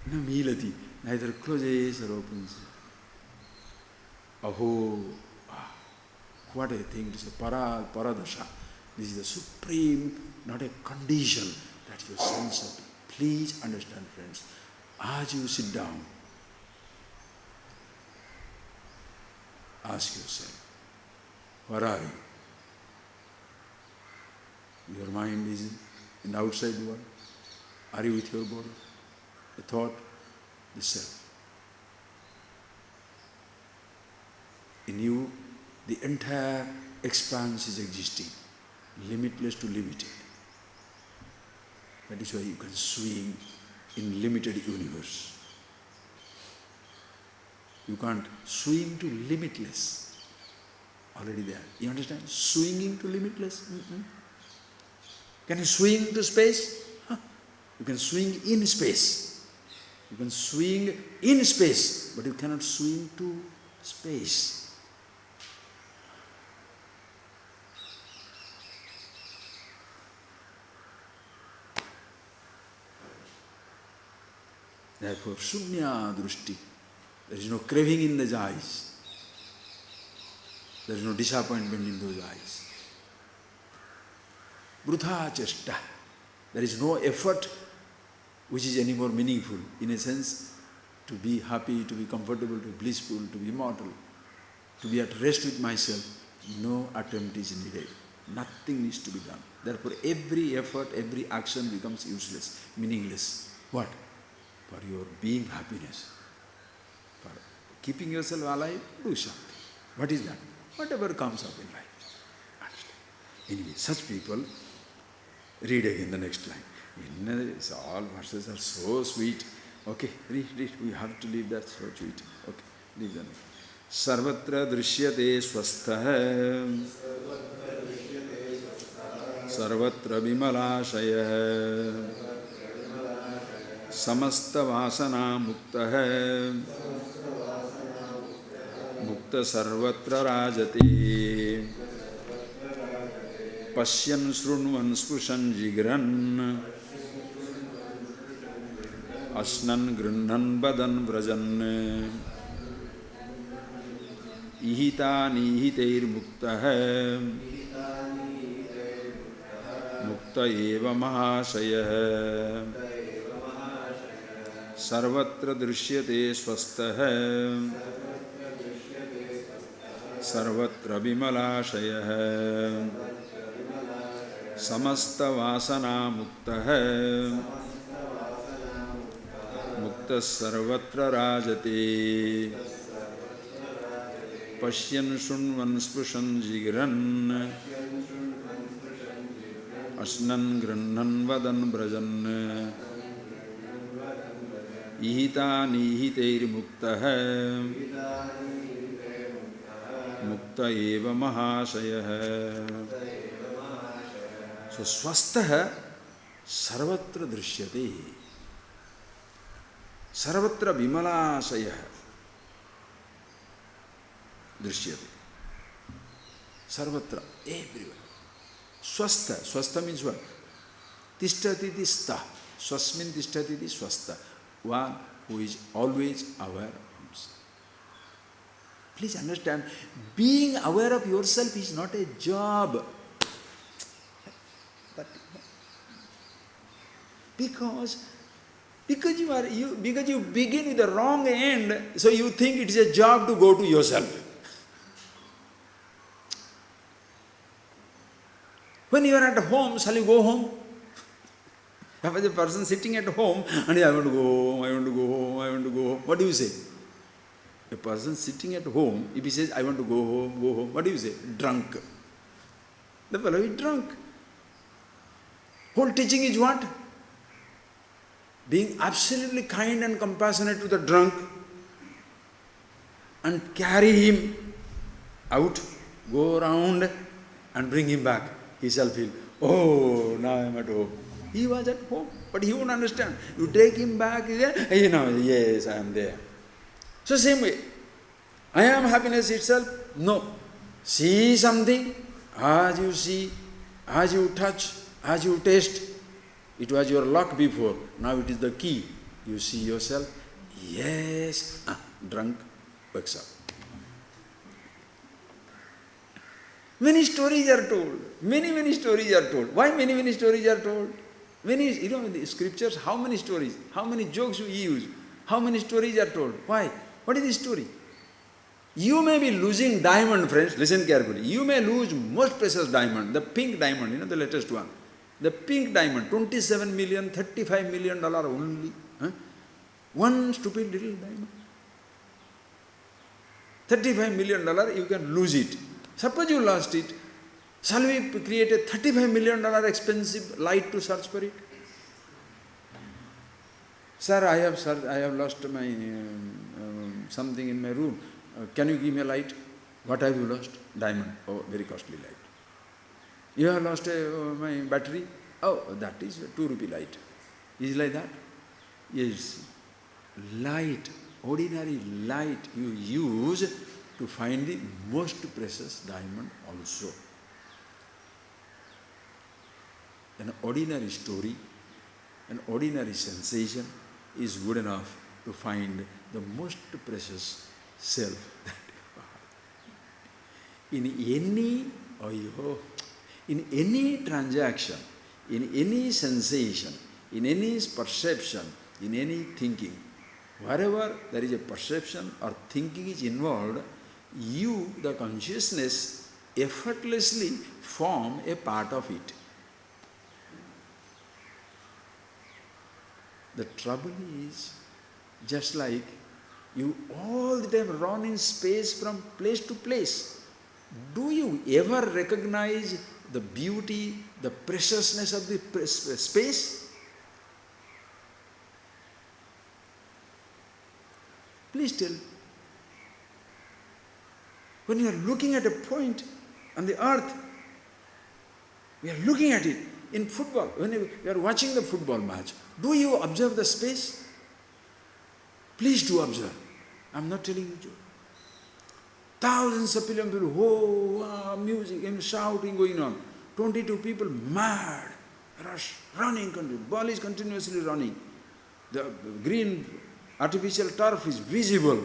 no milati, neither closes or opens. Aho, what a thing to say, paradasha. This is the supreme, not a condition, that your sense of. Please understand, friends, as you sit down, ask yourself, where are you? Your mind is in the outside world. Are you with your body? The thought, the self. In you, the entire expanse is existing, limitless to limited. That is why you can swing in limited universe. You can't swing to limitless. Already there. You understand? Swinging to limitless? Can you swing to space? You can swing in space. You can swing in space, but you cannot swing to space. Therefore, shunya drushti. There is no craving in the eyes. There is no disappointment in those eyes. Brutha chesta. There is no effort which is any more meaningful. In a sense, to be happy, to be comfortable, to be blissful, to be immortal, to be at rest with myself, no attempt is needed. Nothing needs to be done. Therefore, every effort, every action becomes useless, meaningless. What? For your being happiness. For keeping yourself alive, do something. What is that? Whatever comes up in life. Understand? Anyway, such people, read again the next line. All verses are so sweet. Okay, read. We have to leave that so sweet. Okay, leave the next. Sarvatra drishyate swastha sarvatra vimalashaya samasta vasana mukta mukta sarvatra rajati Pashyan shrunvan spushan jigran asnan grinnan badan vrajan ihita nihiteir mukta mukta eva mahashaya sarvatra drishyate swastha sarvatra vimalashaya samasta vasana mukta mukta sarvatra rajate pashyan shunvan spushan jigran asnan grannan vadan brajan ihita nihiteir mukta mukta eva mahashaya. So swastha sarvatra drishyate sarvatra vimalashaya drishyate sarvatra, everywhere. Swastha means what? Tishtati tistha. Swasmin tishtati swastha. One who is always aware of himself. Please understand, being aware of yourself is not a job. But because you begin with the wrong end, so you think it is a job to go to yourself. When you are at home, shall you go home? Suppose a person sitting at home and I want to go home, I want to go home, I want to go home. What do you say? A person sitting at home, if he says, I want to go home, what do you say? Drunk. The fellow is drunk. Whole teaching is what? Being absolutely kind and compassionate to the drunk and carry him out, go around and bring him back. He shall feel, oh, now I am at home. He was at home, but he won't understand. You take him back, yes, I am there. So same way, I am happiness itself? No. See something, as you see, as you touch, as you taste. It was your luck before, now it is the key. You see yourself, yes, drunk, wakes up. Many stories are told, many stories are told. Why many stories are told? Many, in the scriptures, how many stories, how many jokes we use, how many stories are told? Why? What is the story? You may be losing diamond, friends, listen carefully. You may lose most precious diamond, the pink diamond, the latest one. The pink diamond, 27 million, $35 million only. One stupid little diamond. $35 million, you can lose it. Suppose you lost it. Shall we create a $35 million expensive light to search for it? Sir, I have lost my something in my room. Can you give me a light? What have you lost? Diamond. Oh, very costly light. You have lost my battery? Oh, that is a 2 rupee light. Is it like that? Yes. Light, ordinary light you use to find the most precious diamond also. An ordinary story, an ordinary sensation is good enough to find the most precious self. In any transaction, in any sensation, in any perception, in any thinking, wherever there is a perception or thinking is involved, you, the consciousness, effortlessly form a part of it. The trouble is, just like you all the time run in space from place to place, do you ever recognize the beauty, the preciousness of the space? Please tell. When you are looking at a point on the earth, we are looking at it in football. When you are watching the football match, do you observe the space? Please do observe. I am not telling you joke. Thousands of people, oh, music and shouting going on. 22 people mad, rush, running, ball is continuously running. The green artificial turf is visible.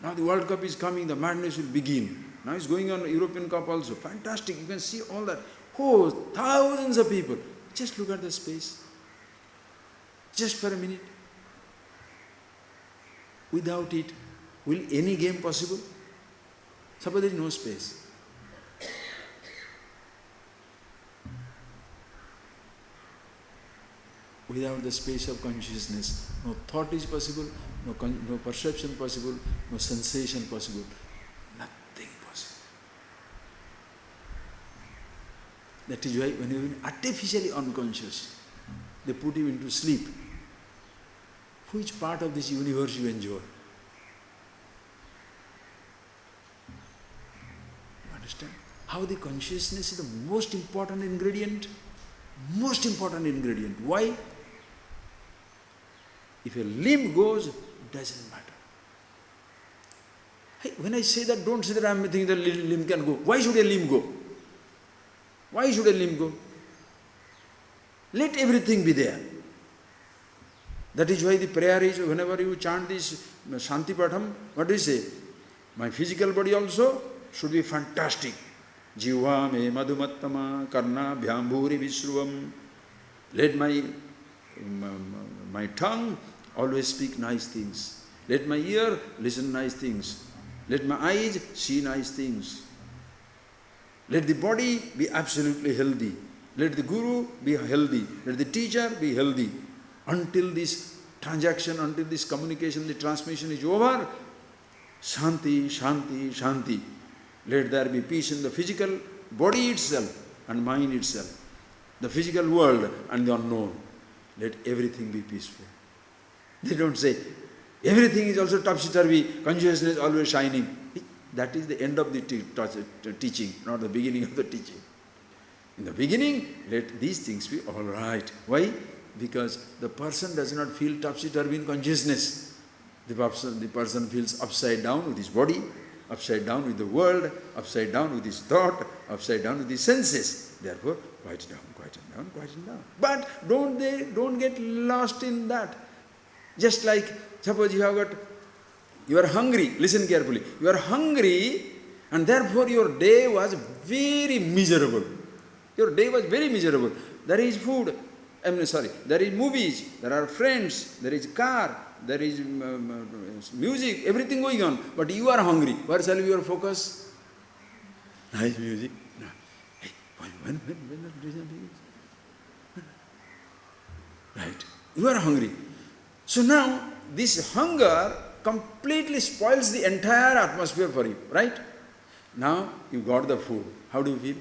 Now the World Cup is coming, the madness will begin. Now it's going on European Cup also. Fantastic, you can see all that. Oh, thousands of people. Just look at the space. Just for a minute. Without it, will any game possible? Suppose there is no space. Without the space of consciousness, no thought is possible, no perception possible, no sensation possible, nothing possible. That is why when you are artificially unconscious, they put you into sleep. Which part of this universe you enjoy? You understand? How the consciousness is the most important ingredient? Most important ingredient. Why? If a limb goes, it doesn't matter. Hey, when I say that, don't say that I am thinking that limb can go. Why should a limb go? Why should a limb go? Let everything be there. That is why the prayer is, whenever you chant this Shanti Patham, what do you say? My physical body also should be fantastic. Jiva me madhumattama karna bhyambhuri vishruvam. Let my tongue always speak nice things. Let my ear listen nice things. Let my eyes see nice things. Let the body be absolutely healthy. Let the guru be healthy. Let the teacher be healthy. Until this transaction, until this communication, the transmission is over, shanti, shanti, shanti. Let there be peace in the physical body itself and mind itself, the physical world and the unknown. Let everything be peaceful. They don't say, everything is also topsy-turvy, consciousness always shining. That is the end of the teaching, not the beginning of the teaching. In the beginning, let these things be all right. Why? Because the person does not feel topsy-turvy in consciousness. The person feels upside down with his body, upside down with the world, upside down with his thought, upside down with his senses. Therefore, quiet down, quieten down, quieten down. But don't get lost in that. Just like, suppose you are hungry, listen carefully. You are hungry and therefore your day was very miserable. Your day was very miserable. There is food, there is movies, there are friends, there is car, there is music, everything going on. But you are hungry. Where shall be your focus? Nice music. No. Hey, when right. You are hungry. So now, this hunger completely spoils the entire atmosphere for you, right? Now, you got the food. How do you feel?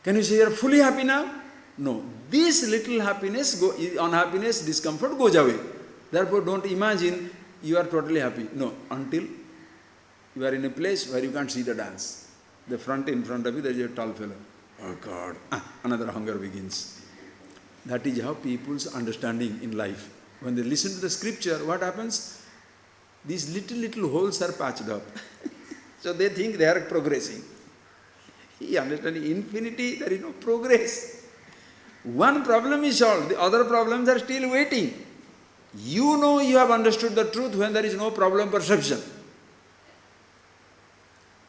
Can you say you are fully happy now? No. This little happiness, unhappiness, discomfort goes away. Therefore, don't imagine you are totally happy. No, until you are in a place where you can't see the dance. In front of you, there is a tall fellow. Oh God, another hunger begins. That is how people's understanding in life. When they listen to the scripture, what happens? These little holes are patched up. So they think they are progressing. He understands infinity, there is no progress. One problem is solved, the other problems are still waiting. You know you have understood the truth when there is no problem perception.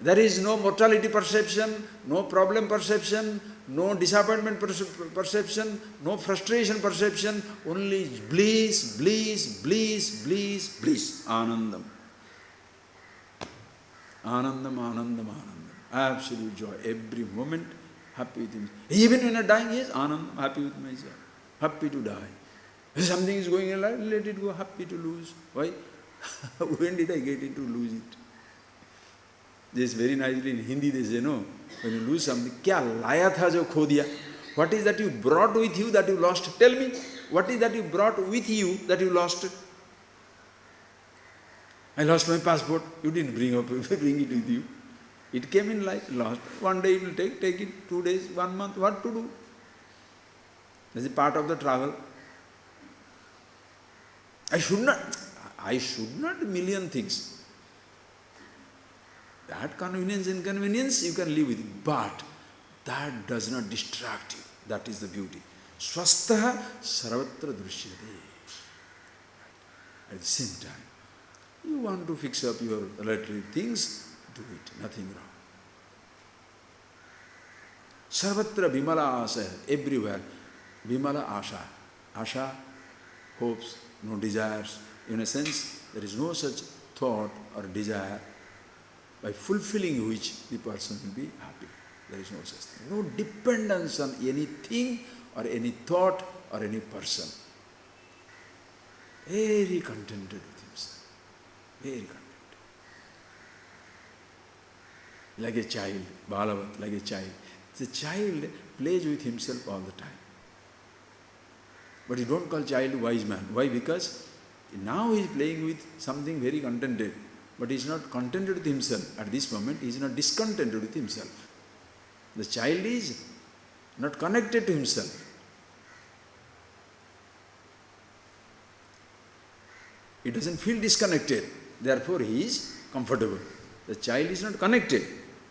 There is no mortality perception, no problem perception, no disappointment perception, no frustration perception, only bliss, bliss, bliss, bliss, bliss, anandam. Anandam, anandam, anandam. Absolute joy. Every moment, happy with him. Even when I am dying, yes, anandam, happy with myself. Happy to die. If something is going in life, let it go, happy to lose. Why? When did I get into lose it? This very nicely in Hindi they say, no, when you lose something, kya laya tha jo kho diya? What is that you brought with you that you lost? Tell me, what is that you brought with you that you lost? I lost my passport. You didn't bring it with you. It came in life, lost. One day it will take it, 2 days, 1 month, what to do? This is part of the travel. I should not million things. That convenience, inconvenience, you can live with it. But that does not distract you. That is the beauty. Swastaha sarvatra drishyate. At the same time, you want to fix up your relative things, do it. Nothing wrong. Sarvatra bimala asha. Everywhere. Bimala asha. Asha, hopes, no desires. In a sense, there is no such thought or desire by fulfilling which the person will be happy. There is no such thing. No dependence on anything or any thought or any person. Very contented with himself. Very contented. Like a child, Balavat, like a child. The child plays with himself all the time. But you don't call child wise man. Why? Because now he is playing with something very contented. But he is not contented with himself. At this moment, he is not discontented with himself. The child is not connected to himself. He doesn't feel disconnected. Therefore, he is comfortable. The child is not connected.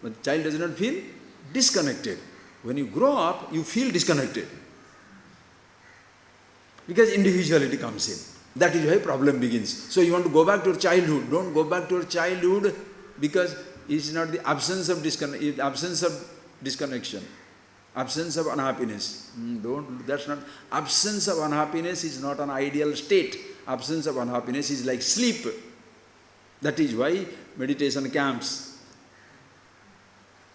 But the child does not feel disconnected. When you grow up, you feel disconnected. Because individuality comes in. That is why problem begins. So you want to go back to your childhood. Don't go back to your childhood because it's not the absence of disconnection, absence of unhappiness. That's not, absence of unhappiness is not an ideal state. Absence of unhappiness is like sleep. That is why meditation camps,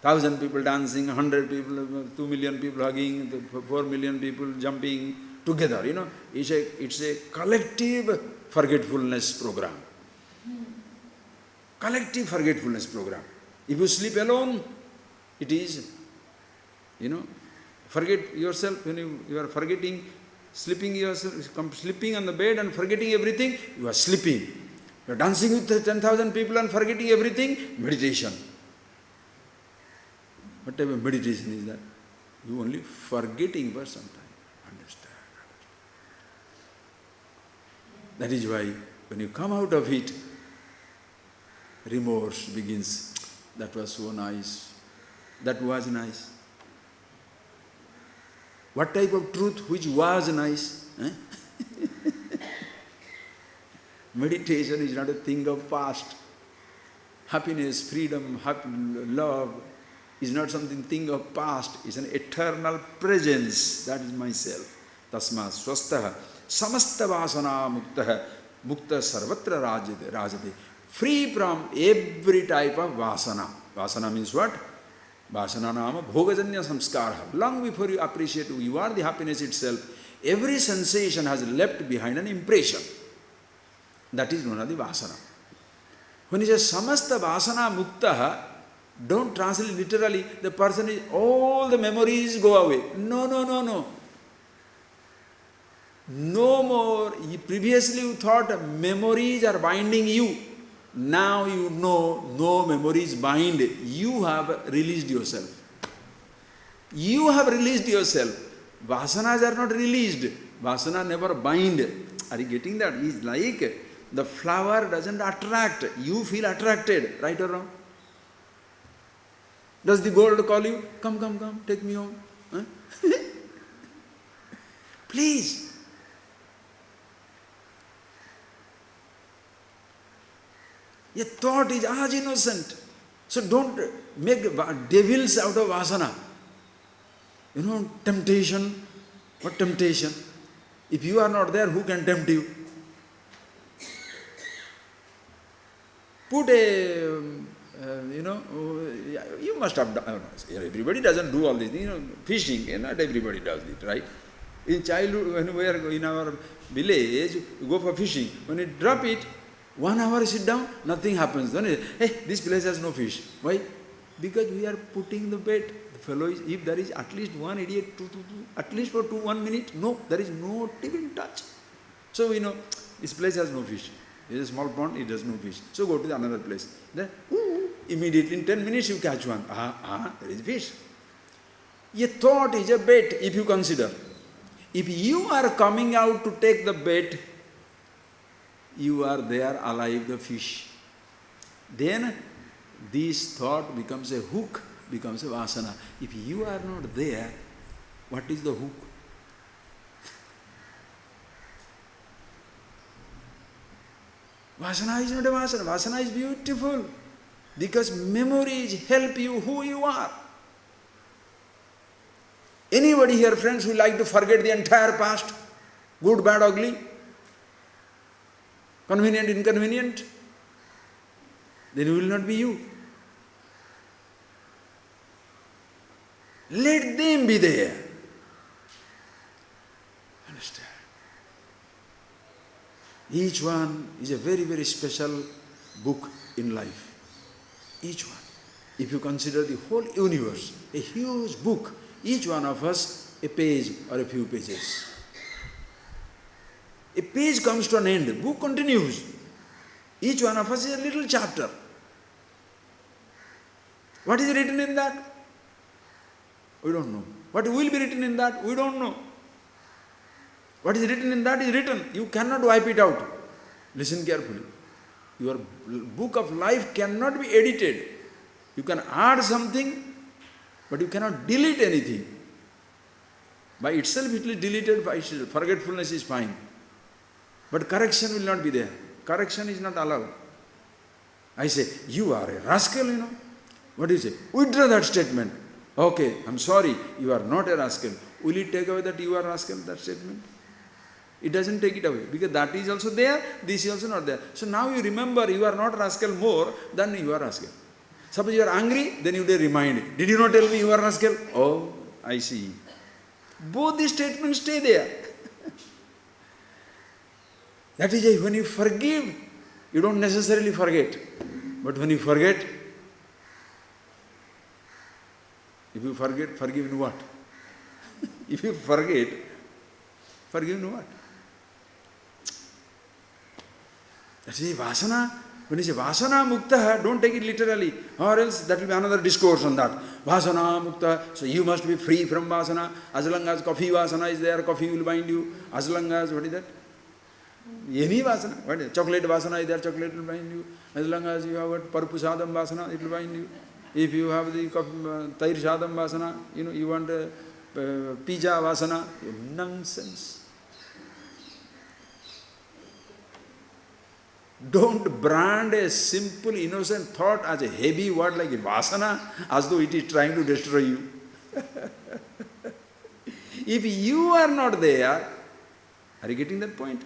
1,000 people dancing, 100 people, 2 million people hugging, 4 million people jumping together, It's a collective forgetfulness program. Collective forgetfulness program. If you sleep alone, it is, forget yourself. When you are forgetting, sleeping on the bed and forgetting everything, you are sleeping. You are dancing with 10,000 people and forgetting everything, meditation. What type of meditation is that? You only forgetting for some time. Understand? That is why when you come out of it, remorse begins. That was so nice. That was nice. What type of truth which was nice? Meditation is not a thing of past. Happiness, freedom, love is not something thing of past. It's an eternal presence. That is myself. Tasma swastha samasta vasana mukta sarvatra rajate. Free from every type of vasana. Vasana means what? Vasana nama bhogajanya samskara. Long before you appreciate who you are, the happiness itself, every sensation has left behind an impression. That is known as the vasana. When he says samasta vasana mukta, don't translate literally, the person is, all the memories go away. No. No more. Previously you thought memories are binding you. Now you know no memories bind. You have released yourself. You have released yourself. Vasanas are not released. Vasana never bind. Are you getting that? It's like the flower doesn't attract. You feel attracted, right or wrong? Does the gold call you? Come, take me home. Huh? Please. A thought is as innocent. So don't make devils out of vasana. Temptation. What temptation? If you are not there, who can tempt you? Put you must have done, everybody doesn't do all this, fishing, not everybody does it, right? In childhood, when we are in our village, you go for fishing. When you drop it, 1 hour you sit down, nothing happens. Then you say, hey, this place has no fish. Why? Because we are putting the bait. The fellow is, if there is at least one idiot, at least for 1 minute, no, there is no even touch. So we know, this place has no fish. It is a small pond, it has no fish. So go to another place. Then, immediately in 10 minutes you catch one. There is fish. A thought is a bait, if you consider. If you are coming out to take the bait, you are there alive, the fish. Then this thought becomes a hook, becomes a vasana. If you are not there, what is the hook? Vasana is not a vasana. Vasana is beautiful because memories help you who you are. Anybody here, friends, who like to forget the entire past? Good, bad, ugly? Convenient, inconvenient? Then you will not be you. Let them be there. Understand? Each one is a very, very special book in life. Each one. If you consider the whole universe, a huge book, each one of us a page or a few pages. A page comes to an end, book continues. Each one of us is a little chapter. What is written in that? We don't know. What will be written in that? We don't know. What is written in that is written. You cannot wipe it out. Listen carefully. Your book of life cannot be edited. You can add something, but you cannot delete anything. By itself it is deleted, by itself. Forgetfulness is fine. But correction will not be there. Correction is not allowed. I say, you are a rascal, What do you say? Withdraw that statement. Okay, I'm sorry, you are not a rascal. Will it take away that you are a rascal, that statement? It doesn't take it away, because that is also there, this is also not there. So now you remember you are not rascal more than you are rascal. Suppose you are angry, then you will remind, did you not tell me you are a rascal? Oh, I see. Both these statements stay there. That is why when you forgive, you don't necessarily forget. But when you forget, if you forget, forgive in what? If you forget, forgive in what? That is vasana. When you say vasana mukta, don't take it literally, or else that will be another discourse on that. Vasana mukta, so you must be free from vasana. As long as coffee vasana is there, coffee will bind you. As long as, what is that? Any vasana, what is it? Chocolate vasana is there, chocolate will bind you. As long as you have what, parpu sadam vasana, it will bind you. If you have the tair sadam vasana, you want pizza vasana, nonsense. Don't brand a simple, innocent thought as a heavy word like vasana, as though it is trying to destroy you. If you are not there, are you getting that point?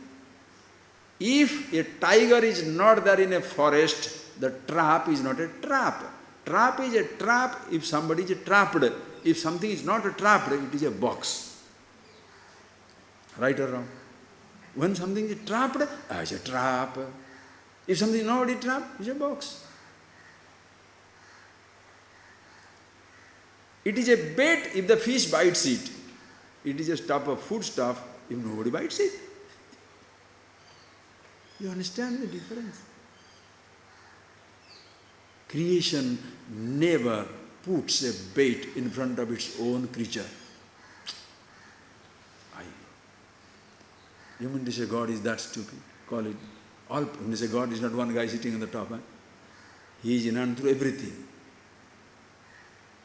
If a tiger is not there in a forest, the trap is not a trap. Trap is a trap if somebody is trapped. If something is not trapped, it is a box. Right or wrong? When something is trapped, it's a trap. If something is not trapped, it's a box. It is a bait if the fish bites it. It is a stuff of food stuff if nobody bites it. You understand the difference? Creation never puts a bait in front of its own creature. You mean to say God is that stupid? Call it. All, when you say God is not one guy sitting on the top. He is in and through everything.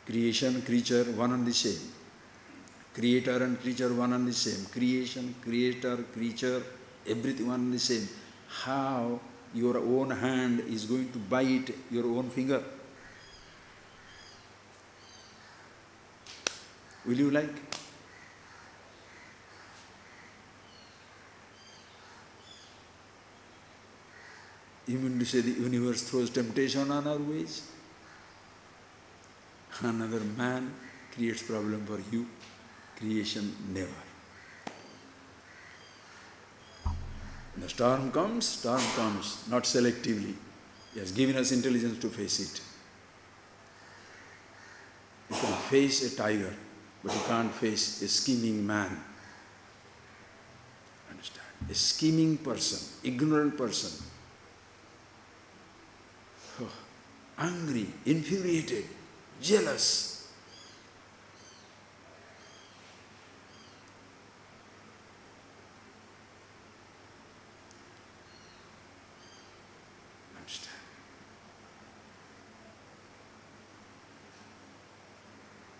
Creation, creature, one and the same. Creator and creature, one and the same. Creation, creator, creature, everything one and the same. How your own hand is going to bite your own finger? Will you like? You mean to say the universe throws temptation on our ways? Another man creates problem for you. Creation never. The storm comes, not selectively. He has given us intelligence to face it. You can face a tiger, but you can't face a scheming man. Understand? A scheming person, ignorant person, angry, infuriated, jealous. Understand?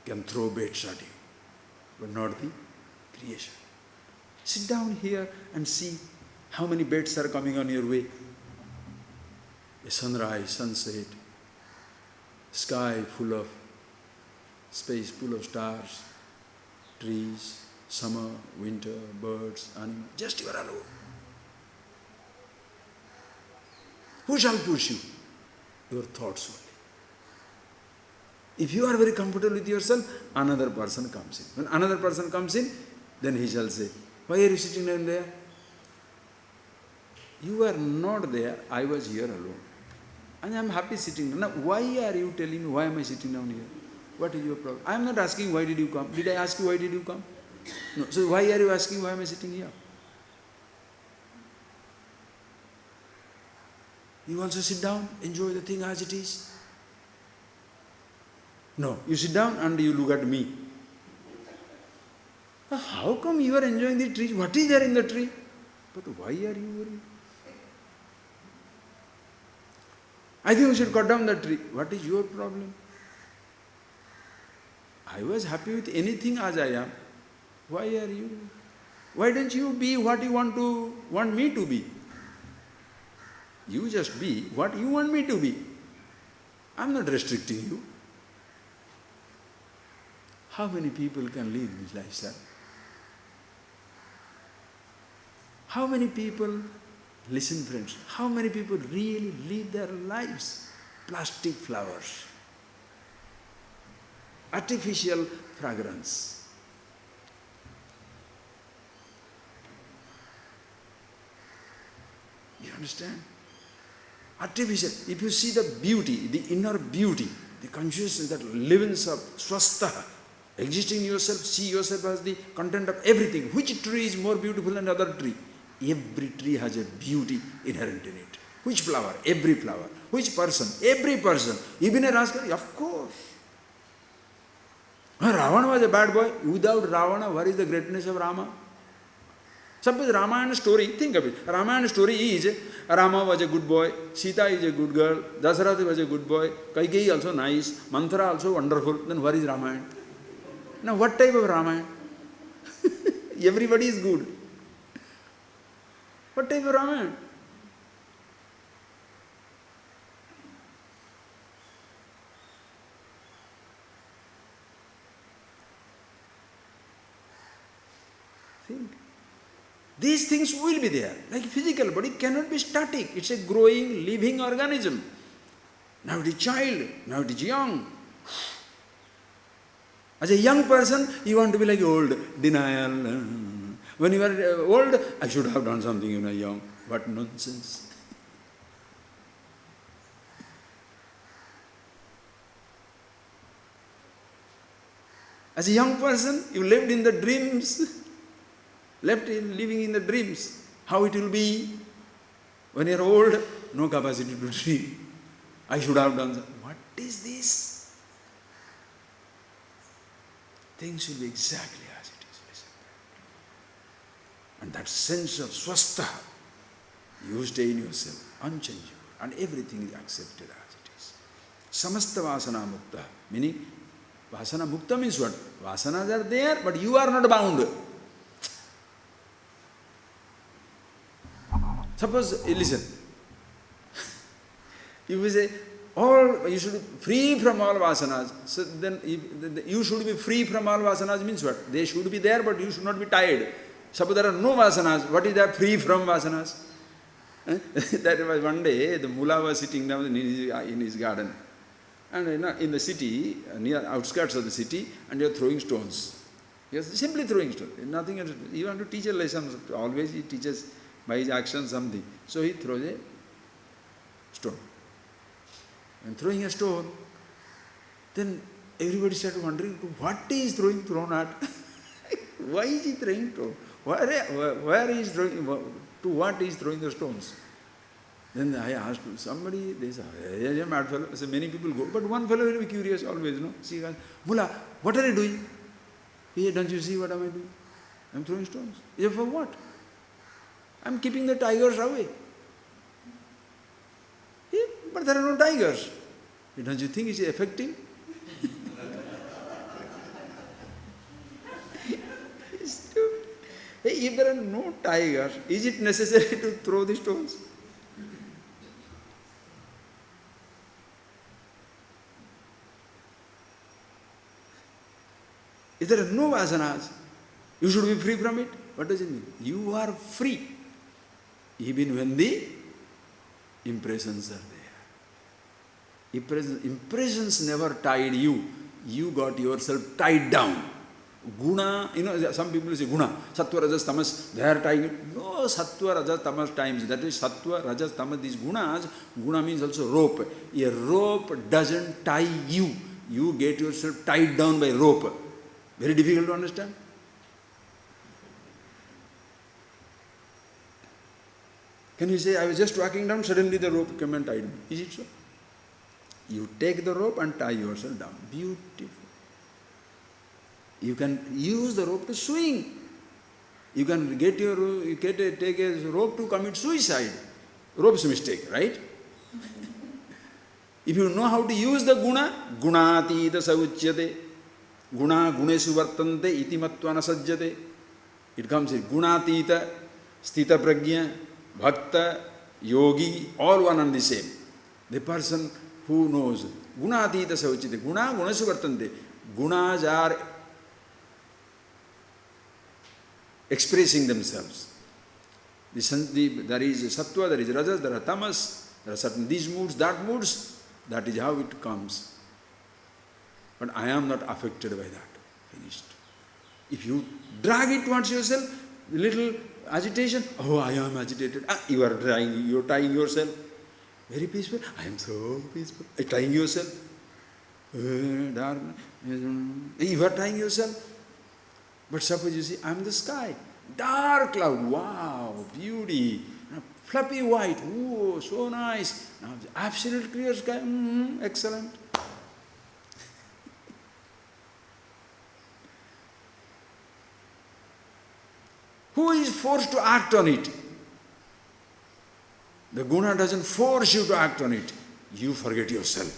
Can throw baits at you, but not the creation. Sit down here and see how many baits are coming on your way. A sunrise, sunset, sky full of space, full of stars, trees, summer, winter, birds, animals. Just you are alone. Who shall push you? Your thoughts only. If you are very comfortable with yourself, another person comes in. When another person comes in, then he shall say, why are you sitting down there? You were not there, I was here alone. And I am happy sitting down. Now, why are you telling me, why am I sitting down here? What is your problem? I am not asking, why did you come? Did I ask you, why did you come? No. So why are you asking, why am I sitting here? You also sit down, enjoy the thing as it is. No, you sit down and you look at me. How come you are enjoying the tree? What is there in the tree? But why are you worried? I think we should cut down the tree. What is your problem? I was happy with anything as I am. Why are you? Why don't you be what you want me to be? You just be what you want me to be. I am not restricting you. How many people can live this lifestyle? How many people, listen friends, how many people really live their lives? Plastic flowers. artificial fragrance. You understand? Artificial. If you see the beauty, the inner beauty, the consciousness that lives up, swastha, existing in yourself, see yourself as the content of everything. Which tree is more beautiful than other tree? Every tree has a beauty inherent in it. Which flower? Every flower. Which person? Every person. Even a rascal? Of course. Ravana was a bad boy. Without Ravana, what is the greatness of Rama? Suppose Ramayana story, think of it. Ramayana story is Rama was a good boy, Sita is a good girl, Dasarath was a good boy, Kaikeyi also nice, Manthara also wonderful. Then what is Ramayana? Now what type of Ramayana? Everybody is good. What type of Ramayana? Think. These things will be there. Like physical body cannot be static. It's a growing, living organism. Now it is child, now it is young. As a young person, you want to be like old, denial. When you are old, I should have done something when I was young. What nonsense. As a young person, you lived in the dreams. Living in the dreams. How it will be? When you are old, no capacity to dream. I should have done that. What is this? Things will be exactly as it is. Listen. And that sense of swastha, you stay in yourself, unchangeable, and everything is accepted as it is. Samasta vasana mukta, meaning vasana mukta means what? Vasanas are there, but you are not bound. Suppose, listen, if we say, you should be free from all vasanas, so then you should be free from all vasanas means what? They should be there, but you should not be tied. Suppose there are no vasanas, what is that free from vasanas? That was one day, the mullah was sitting down in his garden. And in the city, near outskirts of the city, and you are throwing stones. You are simply throwing stones, nothing else. You want to teach a lesson, always he teaches by his action something. So he throws a stone. And throwing a stone, then everybody started wondering, what he is thrown at? Why is he throwing stone? Where he is throwing, to what he is throwing the stones? Then I asked somebody, they said, he is a mad fellow. I said, many people go, but one fellow will be curious always, no? See, Mullah, what are you doing? He said, don't you see what am I doing? I am throwing stones. He said, for what? I am keeping the tigers away. Yeah, but there are no tigers. Don't you think it's effective? Hey, if there are no tigers, is it necessary to throw the stones? If there are no vasanas, you should be free from it. What does it mean? You are free, even when the impressions are there. Impressions never tied you. You got yourself tied down. Guna, some people say guna, sattva, rajas, tamas, they are tying it. No sattva, rajas, tamas times. That is sattva, rajas, tamas, these gunas. Guna means also rope. A rope doesn't tie you. You get yourself tied down by rope. Very difficult to understand. Can you say, I was just walking down, suddenly the rope came and tied me. Is it so? You take the rope and tie yourself down. Beautiful. You can use the rope to swing. You can take a rope to commit suicide. Rope's mistake, right? If you know how to use the guna, gunatita sauchyate, guna gunesu vartante iti matvana sajjate. It comes in gunatita, sthita prajna, bhakta, yogi, all one and the same. The person who knows. Gunatita sauchyate, guna gunesu vartante. Gunas are expressing themselves. There is sattva, there is rajas, there are tamas, there are certain these moods, that moods, that is how it comes. but I am not affected by that. Finished. If you drag it towards yourself, little agitation, oh, I am agitated. You are tying yourself. Very peaceful. I am so peaceful. Tying yourself. Dark. You are tying yourself. But suppose you see, I am the sky. Dark cloud. Wow, beauty. Fluffy white. Oh, so nice. Now, absolute clear sky. Excellent. Who is forced to act on it? The guna doesn't force you to act on it. You forget yourself.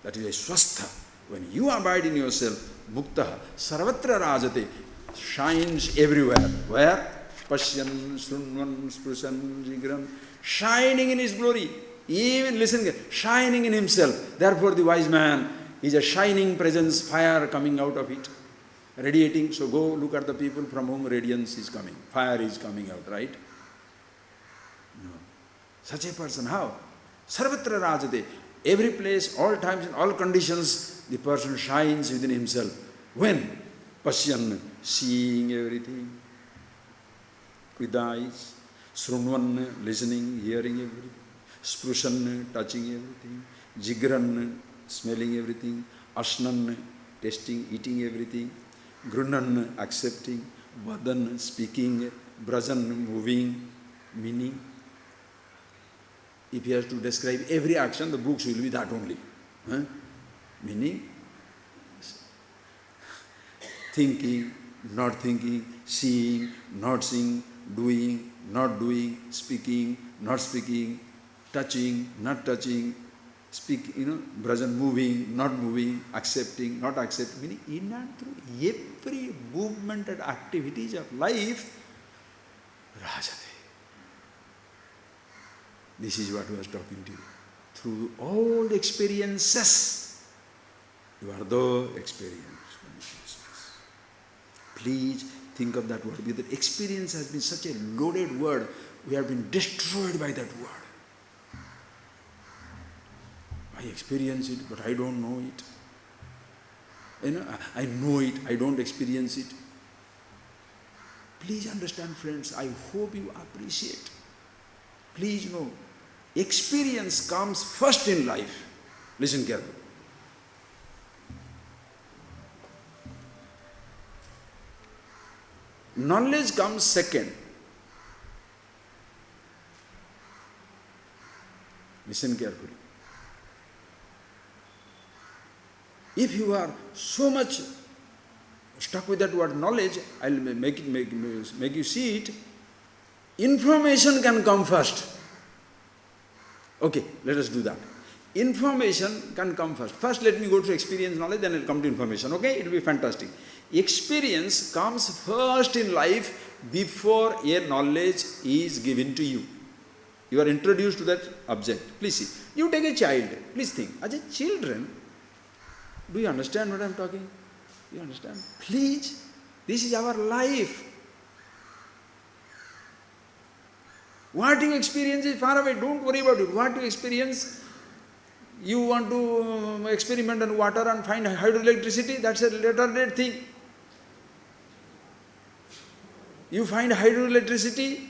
That is a swastha. When you abide in yourself, mukta, sarvatra rajate, shines everywhere. Where? Pashyan, srunvan, sprusan, jigran, shining in his glory. Even, listen, shining in himself. Therefore the wise man is a shining presence, fire coming out of it. Radiating, so go look at the people from whom radiance is coming. Fire is coming out, right? No. Such a person, how? Sarvatra rajate. Every place, all times, in all conditions, the person shines within himself. When? Pashyan, seeing everything with the eyes. Srunvan, listening, hearing everything. Sprushan, touching everything. Jigran, smelling everything. Ashnan, tasting, eating everything. Grunan, accepting. Vadan, speaking. Brajan, moving, meaning. If he has to describe every action, the books will be that only. Meaning, thinking, not thinking, seeing, not seeing, doing, not doing, speaking, not speaking, touching, not touching, brajan, moving, not moving, accepting, not accepting, meaning in and through every movement and activities of life, rajate. This is what I was talking to you. Through all experiences, you are the experience. Please think of that word, because experience has been such a loaded word. We have been destroyed by that word. I experience it, but I don't know it. I know it, I don't experience it. Please understand, friends, I hope you appreciate. Please know, experience comes first in life. Listen carefully. Knowledge comes second. Listen carefully. If you are so much stuck with that word knowledge, I'll make you see it. Information can come first. Okay, let us do that. Information can come first. First let me go to experience, knowledge, then it will come to information. Okay, it will be fantastic. Experience comes first in life before a knowledge is given to you. You are introduced to that object. Please see. You take a child. Please think. As a children, do you understand what I am talking? You understand? Please, this is our life. What you experience is far away. Don't worry about it. What you experience, you want to experiment on water and find hydroelectricity, that's a later date thing. You find hydroelectricity,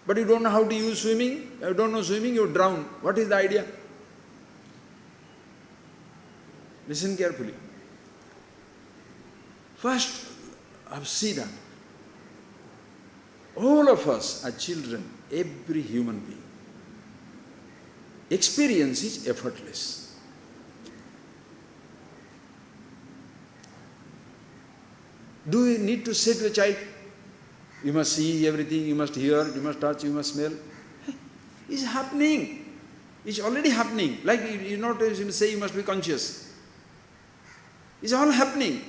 but you don't know how to use swimming. You don't know swimming, you drown. What is the idea? Listen carefully. First, see that. All of us are children, every human being. Experience is effortless. Do you need to say to a child, you must see everything, you must hear, you must touch, you must smell? It's happening. It's already happening. Like you not say you must be conscious. It's all happening.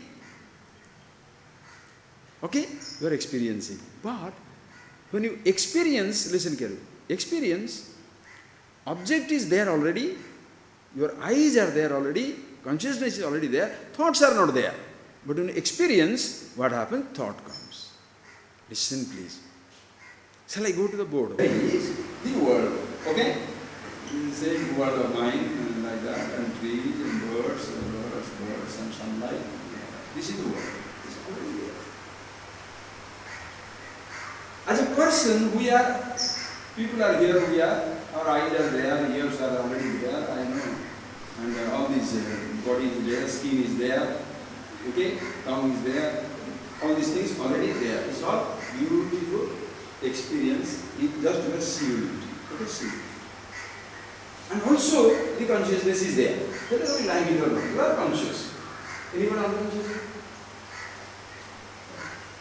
Okay? You are experiencing. But when you experience, listen carefully, experience, object is there already, your eyes are there already, consciousness is already there, thoughts are not there. But in experience, what happens? Thought comes. Listen please. Shall I go to the board? Okay? Is the world. Okay? Same word of mind and like that, and trees and birds and birds. birds and sunlight. This is the world. It's already there. As a person, people are here, our eyes are there, ears are already there, I know. And all this body is there, skin is there, okay, tongue is there, all these things already there. It's all beautiful experience, it just to see it. Okay, see. And also, the consciousness is there. Whether we like it or not, you are conscious. Anyone unconscious?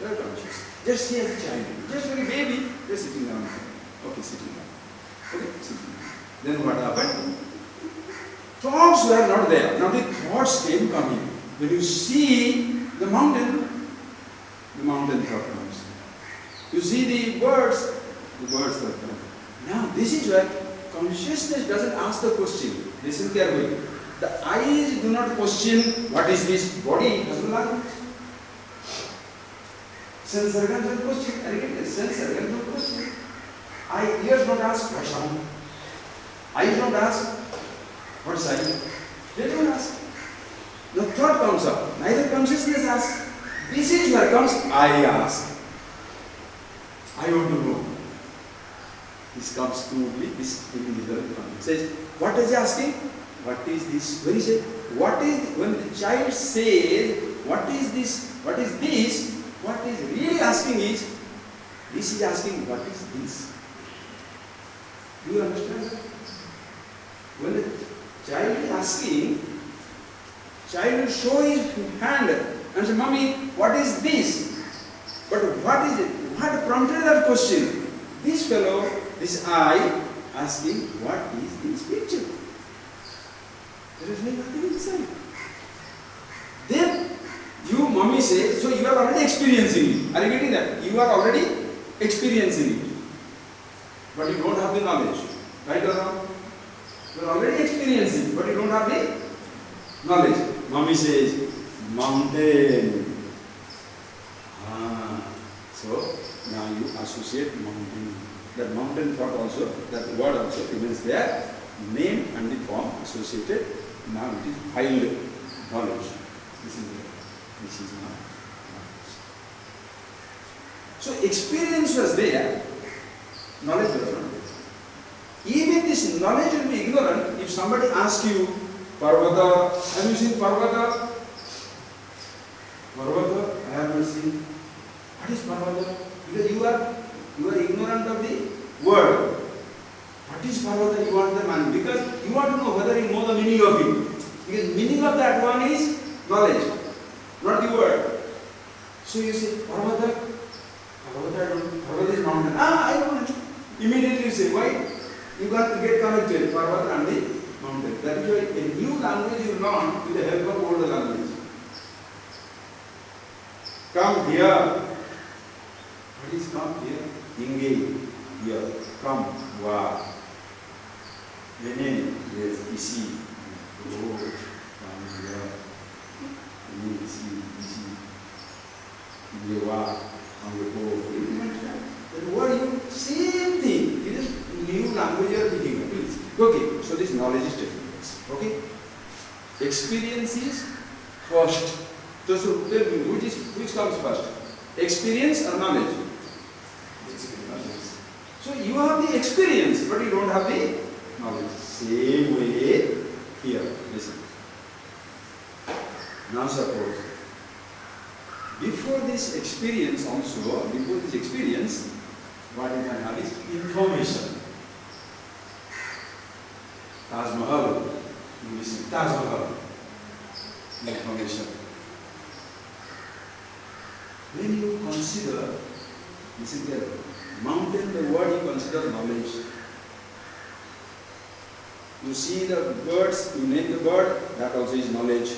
You are conscious. Just see as a child, just like a baby, just sitting down. Okay, sitting down. Okay, sitting down. Then what happened? Thoughts were not there. Now the thoughts came coming. When you see the mountain thought comes. You see the birds thought come. Now this is where consciousness doesn't ask the question. Listen carefully. The eyes do not question what is this body, has no language. Sense organs don't question. Sense organs don't question. Ears don't ask what sound. Eyes don't ask what sight. They don't ask. No thought comes up. Neither consciousness asks. This is where comes I ask. I want to know. This comes smoothly. This individual says, what is he asking? What is this? When he says, what is, when the child says, what is this? What is this? What is really asking is, this is asking, what is this? Do you understand that? When the child is asking, child will show his hand and say, Mommy, what is this? But what is it? What prompted that question? This fellow, this eye, asking, what is this picture? There is nothing inside. Then, you, Mommy says, so you are already experiencing it. Are you getting that? You are already experiencing it. But you don't have the knowledge. Right or wrong? You are already experiencing, but you don't have the knowledge. Mommy says, mountain. So, now you associate mountain. That mountain thought also, that word also remains there. Name and the form associated. Now it is filed knowledge. This is not knowledge. So experience was there, knowledge was not there. Even this knowledge will be ignorant if somebody asks you, Parvata, have you seen Parvata? Parvata, I have not seen. What is Parvata? Because you are ignorant of the word. What is Parvata? You want the man. Because you want to know whether you know the meaning of it. Because meaning of that one is knowledge, not the word. So you say, Parvata? Parvata, I don't know. Parvata is mountain. I don't know. Immediately you say, why? You got to get connected, Parvata and the mountain. That is why a new language you learn with the help of older language. Come here. What is come here? Engage. Here. Come. Wow. Vene. Yes. Isi. Oh. Come here. Isi. Yewa. The word, same thing. It is new language you are picking up. Please. Okay, so this knowledge is taking place. Okay? Experience is first. So tell me, which comes first? Experience or knowledge? Experience. So you have the experience, but you don't have the knowledge. Same way here. Listen. Now suppose, before this experience also, what you can have is information. Taj Mahal, you listen, Taj Mahal, information. When you consider, listen here, mountain, the word you consider knowledge. You see the birds, you name the bird, that also is knowledge.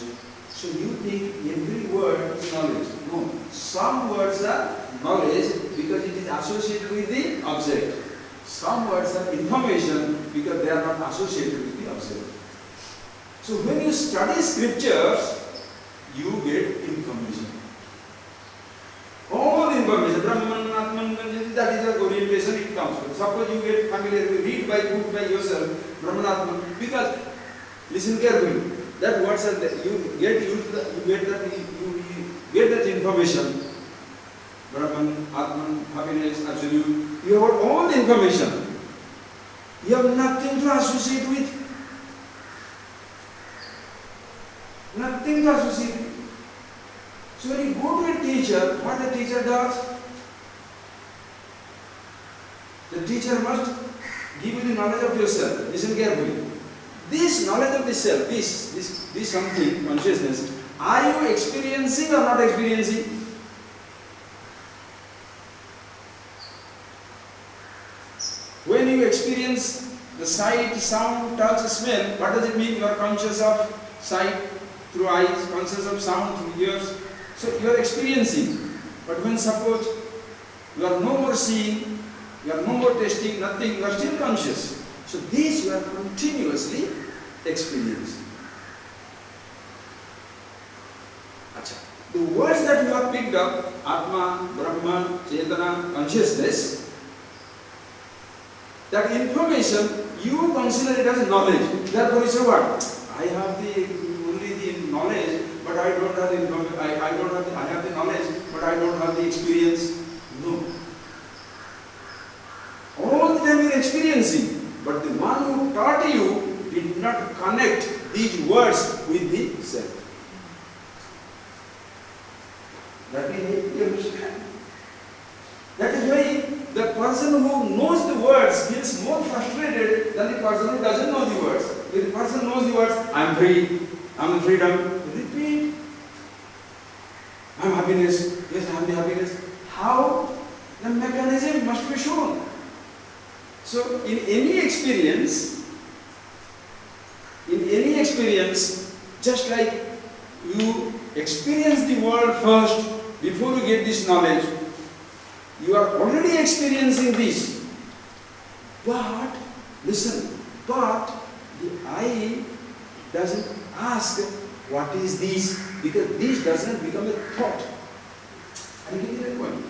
So you think every word is knowledge. No, some words are knowledge because it is associated with the object. Some words are information because they are not associated with the object. So when you study scriptures, you get information. All the information, Brahman, Atman, that is the orientation it comes from. Suppose you get familiar, you read by book by yourself, Brahman, Atman, because, listen carefully, that words are there. You get that information. Brahman, Atman, happiness, absolute. You have all the information. You have nothing to associate with. Nothing to associate with. So when you go to a teacher, what the teacher does? The teacher must give you the knowledge of yourself. Listen carefully. This knowledge of the self, this something, consciousness, are you experiencing or not experiencing? When you experience the sight, sound, touch, smell, what does it mean? You are conscious of sight through eyes, conscious of sound through ears. So you are experiencing. But when suppose you are no more seeing, you are no more tasting, nothing, you are still conscious. So this you are continuously experiencing. Achha. The words that you have picked up, Atma, Brahman, Chetana, consciousness, that information you consider it as knowledge. Therefore you say what? I have only the knowledge, but I don't have the information. I have the knowledge, but I don't have the experience. No. All the time you are experiencing, but the one who taught you did not connect these words with the self. That is you understand. That is why the person who knows the words feels more frustrated than the person who doesn't know the words. If the person knows the words, I am free, I am in freedom, repeat. I am happiness, yes I am the happiness. How? The mechanism must be shown. So in any experience, just like you experience the world first before you get this knowledge, you are already experiencing this. But, listen, but the I doesn't ask what is this, because this doesn't become a thought. I will give you that point.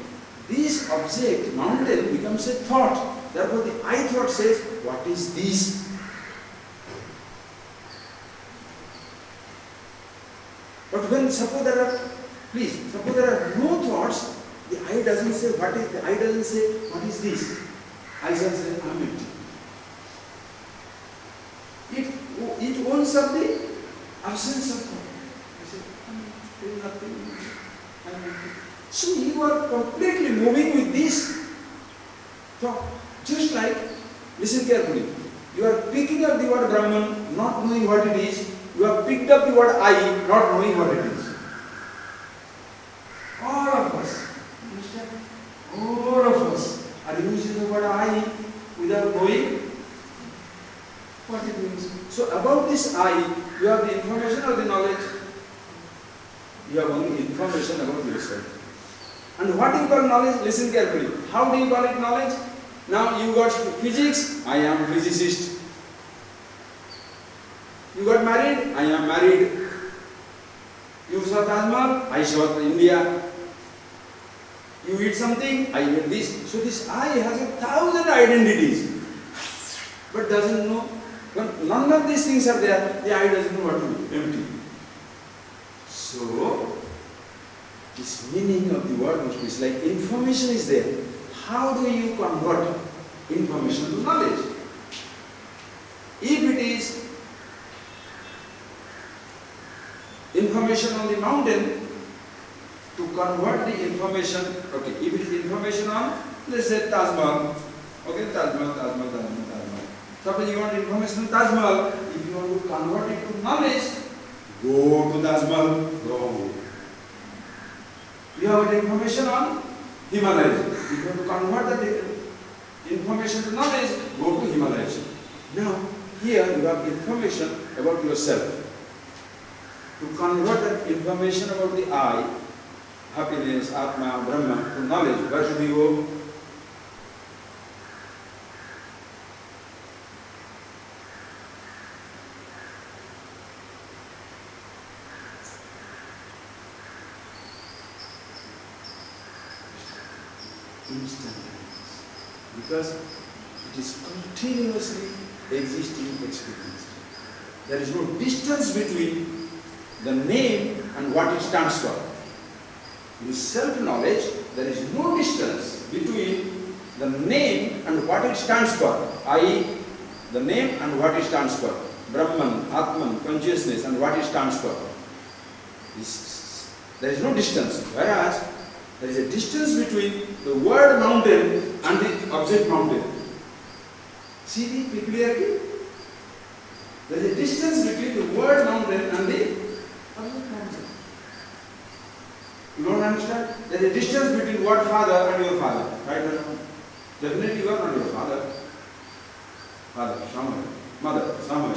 This object, mountain, becomes a thought. Therefore the I thought says, what is this? But when suppose there are no thoughts, the I doesn't say what is, the I doesn't say what is this. I just say I am empty. It owns up the absence of thought. I say there is nothing. I am empty. So you are completely moving with this thought. Just like, listen carefully. You are picking up the word Brahman, not knowing what it is. You have picked up the word I, not knowing what it is. All of us. Understand? All of us are using the word I without knowing what it means. So about this I, you have the information or the knowledge? You have only information about yourself. And what do you call knowledge? Listen carefully. How do you call it knowledge? Now you got physics, I am a physicist. You got married, I am married. You saw Taj Mahal, I saw India. You eat something, I eat this. So this I has 1,000 identities, but doesn't know. When none of these things are there, the I doesn't know what to do, empty. So, this meaning of the word must be like information is there. How do you convert information to knowledge? If it is information on the mountain, to convert the information, okay, if it is information on, let's say Taj Mahal, okay, Taj Mahal. Suppose you want information on Taj Mahal, if you want to convert it to knowledge, go to Taj Mahal, go. You have information on Himalayas. If you want to convert that information to knowledge, go to Himalayas. Now, here you have information about yourself. To convert that information about the I, happiness, Atma, Brahma, to knowledge, where should we go? Instantaneous. Because it is continuously existing experience. There is no distance between the name and what it stands for. In self-knowledge, there is no distance between the name and what it stands for, i.e. the name and what it stands for. Brahman, Atman, consciousness and what it stands for. There is no distance. Whereas, there is a distance between the word mountain and the object mountain. See the peculiarity? There is a distance between the word mountain and the object mountain. You don't understand? There is a distance between word father and your father. Right or wrong? Definitely you are not your father. Father, somewhere. Mother, somewhere.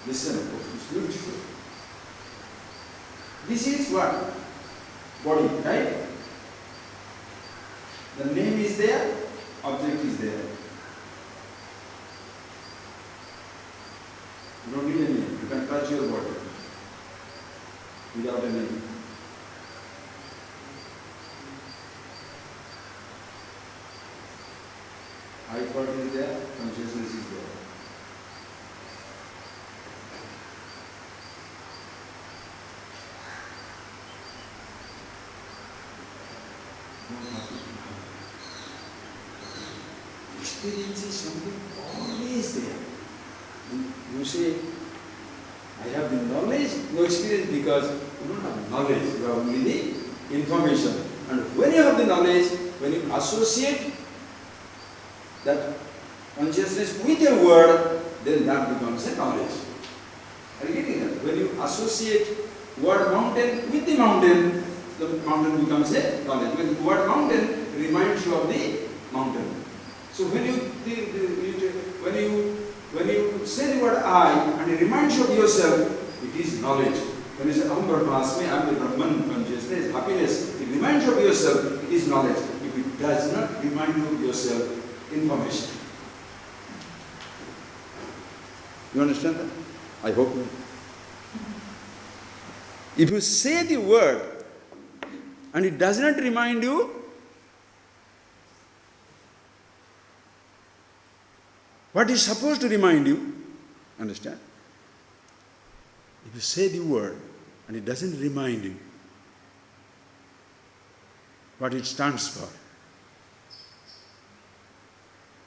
Listen, it's beautiful. This is what? Body, right? The name is there, object is there. You don't need a name. You can touch your body without a name. Eye thought is there, consciousness is there. Experience is something always there. You say, I have the knowledge, no experience, because you don't have knowledge, you have only the information. And when you have the knowledge, when you associate that consciousness with a word, then that becomes a knowledge. Are you getting that? When you associate word mountain with the mountain becomes a knowledge. When the word mountain reminds you of the mountain. So when you say the word I and it reminds you of yourself, it is knowledge. When you say Aham Brahmasmi, I am the Brahman, consciousness, happiness, it reminds you of yourself, it is knowledge. If it does not remind you of yourself, information. You understand that? I hope not. If you say the word and it does not remind you, what is supposed to remind you, understand? If you say the word and it doesn't remind you what it stands for,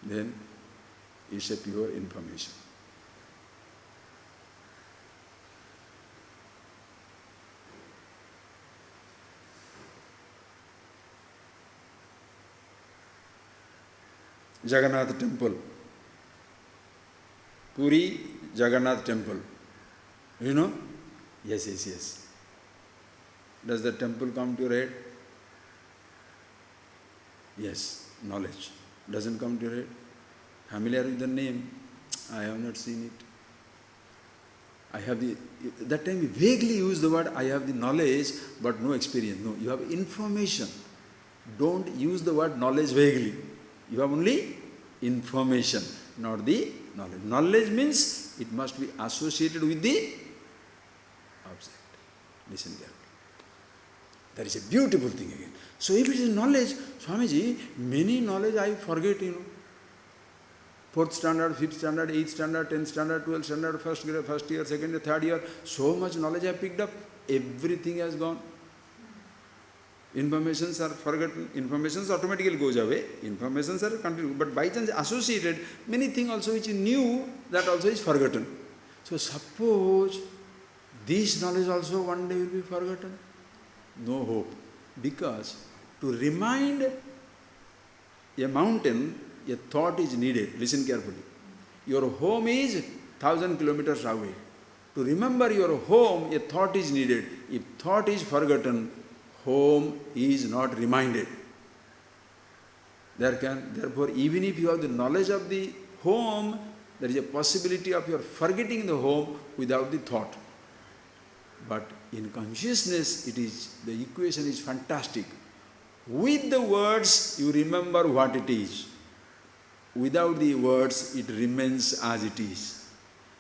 then it's a pure information. Jagannath temple. Puri Jagannath temple. You know? Yes. Does the temple come to your head? Yes, knowledge. Doesn't come to your head? Familiar with the name? I have not seen it. That time we vaguely use the word, I have the knowledge, but no experience. No, you have information. Don't use the word knowledge vaguely. You have only information, not the knowledge. Knowledge means it must be associated with the object. Listen carefully. That is a beautiful thing again. So if it is knowledge, Swamiji, many knowledge I forget, 4th standard, 5th standard, 8th standard, 10th standard, 12th standard, first year, 2nd year, 3rd year, so much knowledge I picked up, everything has gone. Informations are forgotten, informations automatically goes away, informations are continued, but by chance associated, many things also which you knew, that also is forgotten. So suppose this knowledge also one day will be forgotten. No hope, because to remind a mountain, a thought is needed. Listen carefully. Your home is 1,000 kilometers away. To remember your home, a thought is needed. If thought is forgotten, home is not reminded. Therefore, even if you have the knowledge of the home, there is a possibility of your forgetting the home without the thought. But in consciousness, the equation is fantastic. With the words, you remember what it is. Without the words, it remains as it is.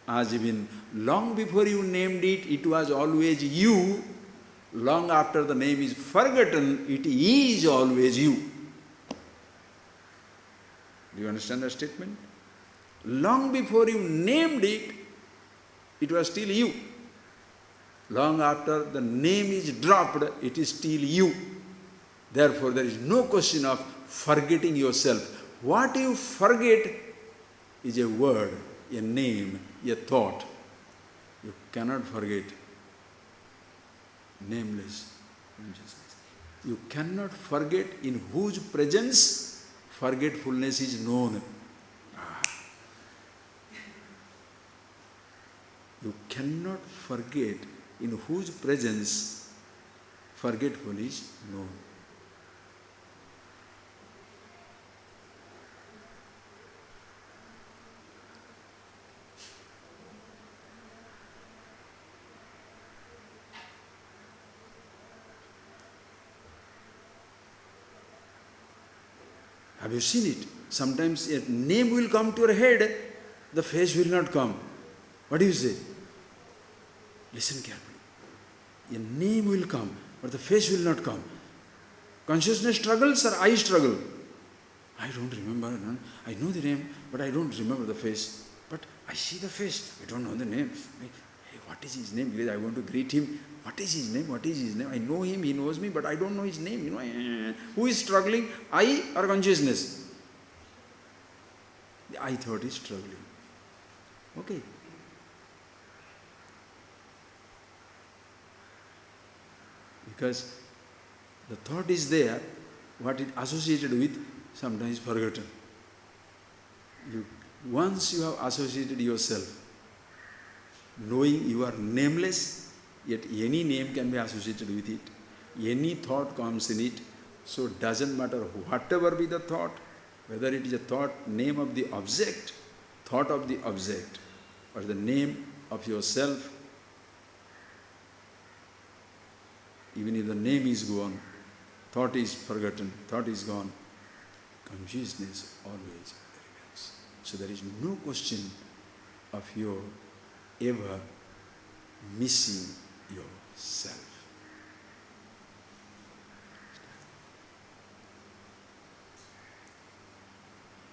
As even long before you named it, it was always you. long after the name is forgotten, it is always you. Do you understand that statement? Long before you named it, it was still you. Long after the name is dropped, it is still you. Therefore, there is no question of forgetting yourself. What you forget is a word, a name, a thought. You cannot forget nameless consciousness. You cannot forget in whose presence forgetfulness is known. You cannot forget in whose presence forgetfulness is known. Have you seen it? Sometimes a name will come to your head, the face will not come. What do you say? Listen carefully. A name will come, but the face will not come. Consciousness struggles or I struggle? I don't remember. I know the name, but I don't remember the face. But I see the face. I don't know the name. Hey, what is his name? Because I want to greet him. What is his name? What is his name? I know him, he knows me, but I don't know his name. Who is struggling? I or consciousness? The I thought is struggling. Okay. Because the thought is there, what it associated with, sometimes forgotten. Once you have associated yourself, knowing you are nameless, yet any name can be associated with it, any thought comes in it, so it doesn't matter whatever be the thought, whether it is a thought, name of the object, thought of the object, or the name of yourself, even if the name is gone, thought is forgotten, thought is gone, consciousness always remains. So there is no question of your ever missing yourself.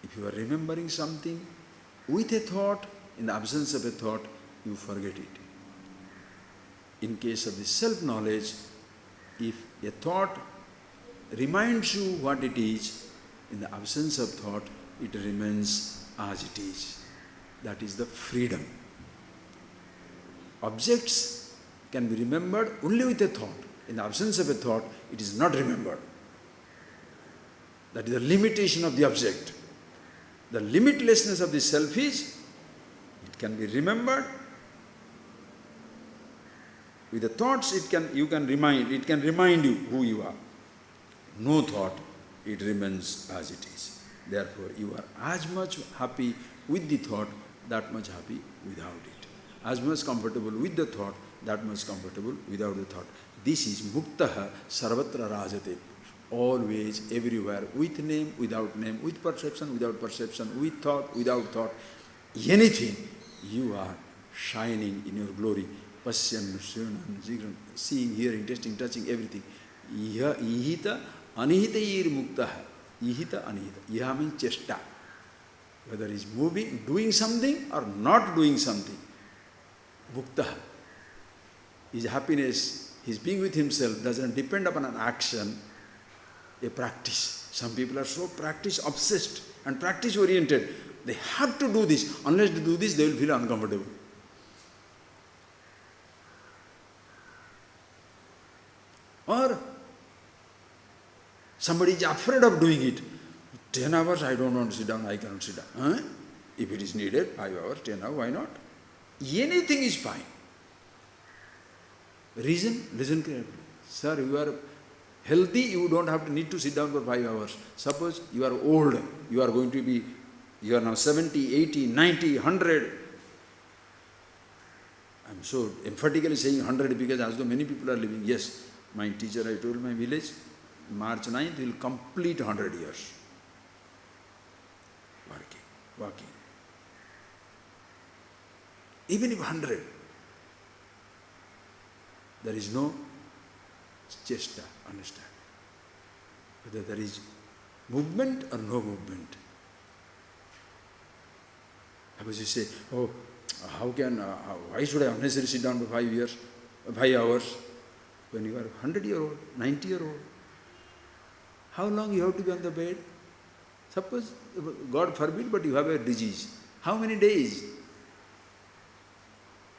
If you are remembering something with a thought, in the absence of a thought, you forget it. In case of the self-knowledge, if a thought reminds you what it is, in the absence of thought, it remains as it is. That is the freedom. Objects can be remembered only with a thought. In the absence of a thought, it is not remembered. That is the limitation of the object. The limitlessness of the self is, it can be remembered. With the thoughts, it can remind you who you are. No thought, it remains as it is. Therefore, you are as much happy with the thought, that much happy without it. As much comfortable with the thought, that much comfortable without the thought. This is muktaha sarvatra rajate. Always, everywhere, with name, without name, with perception, without perception, with thought, without thought. Anything, you are shining in your glory. Pasyan, Shrinan, seeing, hearing, tasting, touching, everything. Ihita, anihita ir muktaha. Ihita, anihita. Iha means chesta. Whether he is moving, doing something or not doing something. Muktaha. His happiness, his being with himself doesn't depend upon an action, a practice. Some people are so practice obsessed and practice oriented. They have to do this. Unless they do this, they will feel uncomfortable. Or somebody is afraid of doing it. 10 hours, I don't want to sit down, I cannot sit down. Huh? If it is needed, 5 hours, 10 hours, why not? Anything is fine. Reason? Listen carefully. Sir, you are healthy, you don't have to need to sit down for 5 hours. Suppose you are old, you are going to be, you are now 70, 80, 90, 100. I'm so emphatically saying 100 because as though many people are living. Yes, my teacher, I told my village, March 9th will complete 100 years. Working. Even if 100, there is no chesta, understand. Whether there is movement or no movement. Suppose you say, oh, why should I unnecessarily sit down for 5 hours, when you are 100-year-old, 90-year-old? How long you have to be on the bed? Suppose, God forbid, but you have a disease. How many days?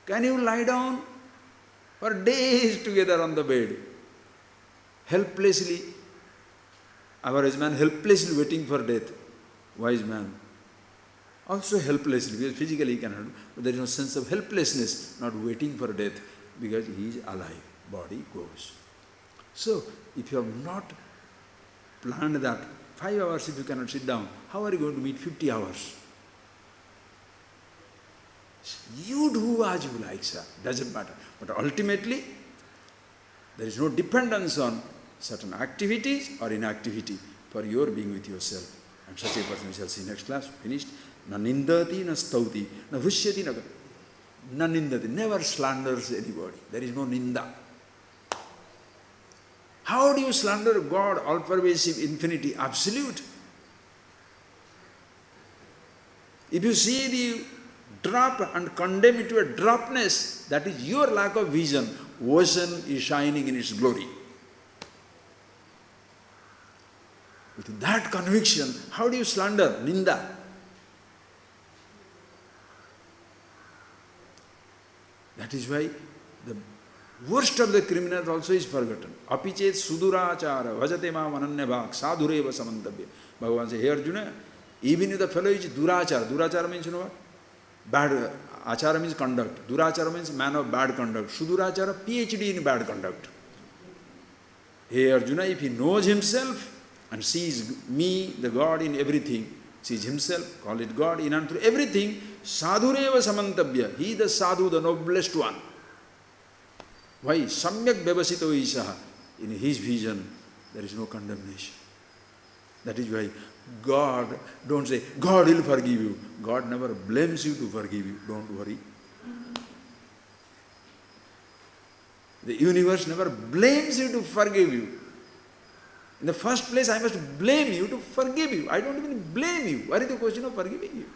Can you lie down for days together on the bed? Helplessly. Average man helplessly waiting for death. Wise man also helplessly, because physically he cannot, but there is no sense of helplessness, not waiting for death, because he is alive, body goes. So, if you have not planned that, 5 hours if you cannot sit down, how are you going to meet 50 hours? You do as you like, sir, doesn't matter. But ultimately, there is no dependence on certain activities or inactivity for your being with yourself. And such a person, we shall see next class, finished. Na nindati, na stauti, na hushyati, na nindati, never slanders anybody. There is no ninda. How do you slander God, all-pervasive, infinity, absolute? If you see the drop and condemn it to a dropness, that is your lack of vision. Ocean is shining in its glory. With that conviction, how do you slander? Ninda. That is why the worst of the criminals also is forgotten. Apichet sudurachara vajate ma ananyabhak sadhureva samantabhya. Bhagavan says, hey Arjuna, even if the fellow is durachara. Durachara means, you know what? Bad. Achara means conduct. Durachara means man of bad conduct. Sudurachara, PhD in bad conduct. Hey Arjuna, if he knows himself and sees me, the God, in everything, sees himself, call it God, in and through everything, sadhureva samantabhya. He the sadhu, the noblest one. Why? Samyak vyavasito isaha. In his vision, there is no condemnation. That is why God, don't say, God will forgive you. God never blames you to forgive you. Don't worry. The universe never blames you to forgive you. In the first place, I must blame you to forgive you. I don't even blame you. What is the question of forgiving you?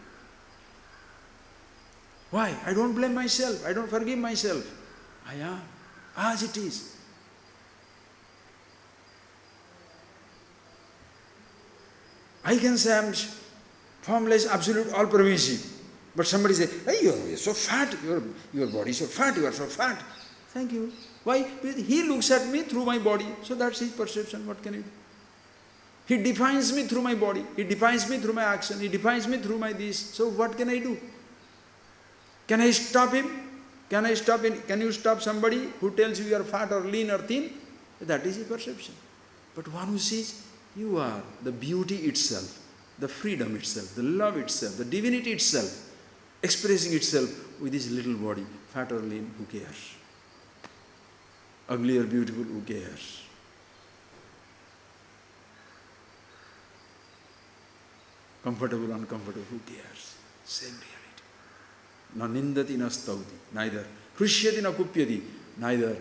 Why? I don't blame myself. I don't forgive myself. I am as it is. I can say I am formless, absolute, all-pervasive. But somebody says, hey, you are so fat, your body is so fat, you are so fat. Thank you. Why? Because he looks at me through my body, so that's his perception. What can he do? He defines me through my body, he defines me through my action, he defines me through my this. So what can I do? Can I stop him? Can you stop somebody who tells you you are fat or lean or thin? That is a perception. But one who sees you are the beauty itself, the freedom itself, the love itself, the divinity itself, expressing itself with this little body, fat or lean, who cares? Ugly or beautiful, who cares? Comfortable, uncomfortable, who cares? Same reality. Na nindati na stauti, neither. Krishyati na kupyati, neither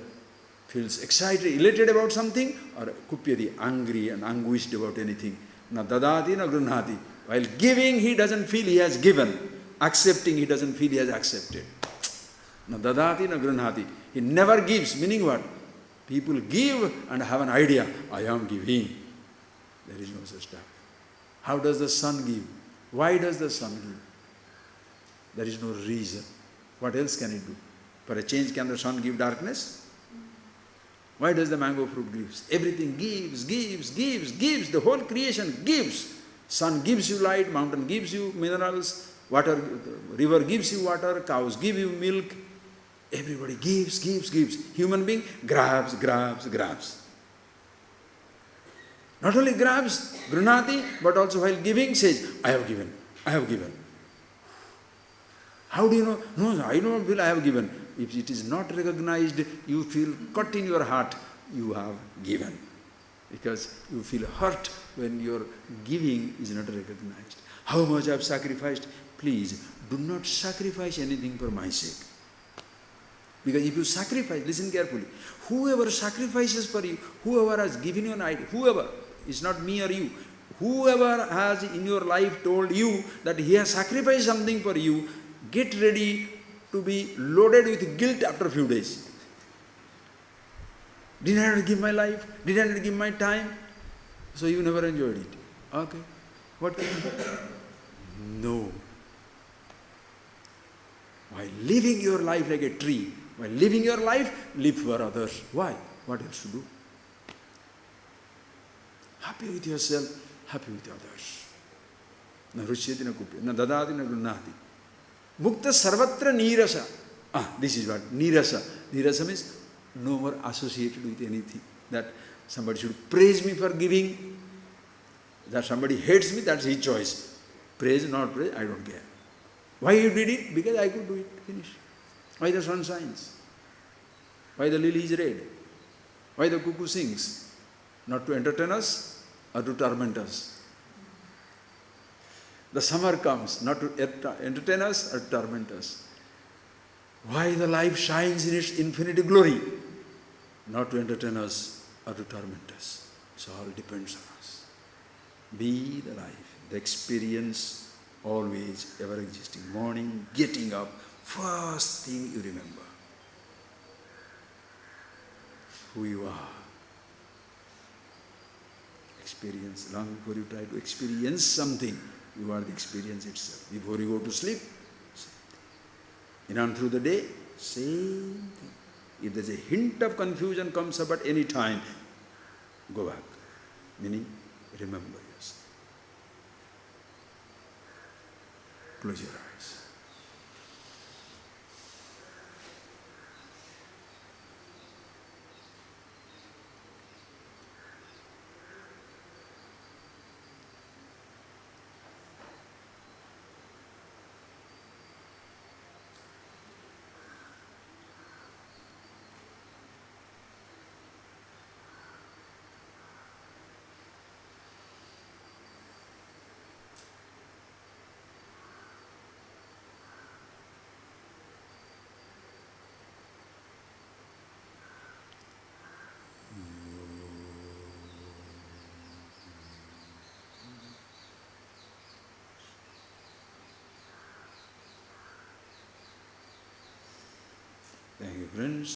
feels excited, elated about something, or kupyati, angry and anguished about anything. Na dadati na grunhati. While giving, he doesn't feel he has given. Accepting, he doesn't feel he has accepted. Na dadati na grunhati. He never gives, meaning what? People give and have an idea, I am giving. There is no such stuff. How does the sun give? Why does the sun give? There is no reason. What else can it do? For a change, can the sun give darkness? Why does the mango fruit give? Everything gives. The whole creation gives. Sun gives you light, mountain gives you minerals, water, river gives you water, cows give you milk. Everybody gives. Human being grabs. Not only grabs, grunati, but also while giving says, I have given. How do you know? No, I don't feel I have given. If it is not recognized, you feel cut in your heart, you have given. Because you feel hurt when your giving is not recognized. How much I have sacrificed? Please, do not sacrifice anything for my sake. Because if you sacrifice, listen carefully, whoever sacrifices for you, whoever has given you an idea, whoever, it's not me or you, whoever has in your life told you that he has sacrificed something for you, get ready to be loaded with guilt after a few days. Did I not give my life? Did I not give my time? So you never enjoyed it. Okay. What can you do? No. While living your life like a tree, while living your life, live for others. Why? What else to do? Happy with yourself, happy with others. Na rushyati na kupya, na dadati na grunnati. Mukta sarvatra nirasa. This is what? Nirasa. Nirasa means no more associated with anything. That somebody should praise me for giving. That somebody hates me, that's his choice. Praise, not praise, I don't care. Why you did it? Because I could do it. Finish. Why the sun shines? Why the lily is red? Why the cuckoo sings? Not to entertain us or to torment us. The summer comes, not to entertain us or torment us. Why the life shines in its infinite glory? Not to entertain us or to torment us. So all depends on us. Be the life, the experience always ever existing. Morning, getting up, first thing you remember. Who you are. Experience. Long before you try to experience something, you are the experience itself. Before you go to sleep, in and through the day, same thing. If there's a hint of confusion comes up at any time, go back. Meaning, remember yourself. Close your eyes. Thank you, friends.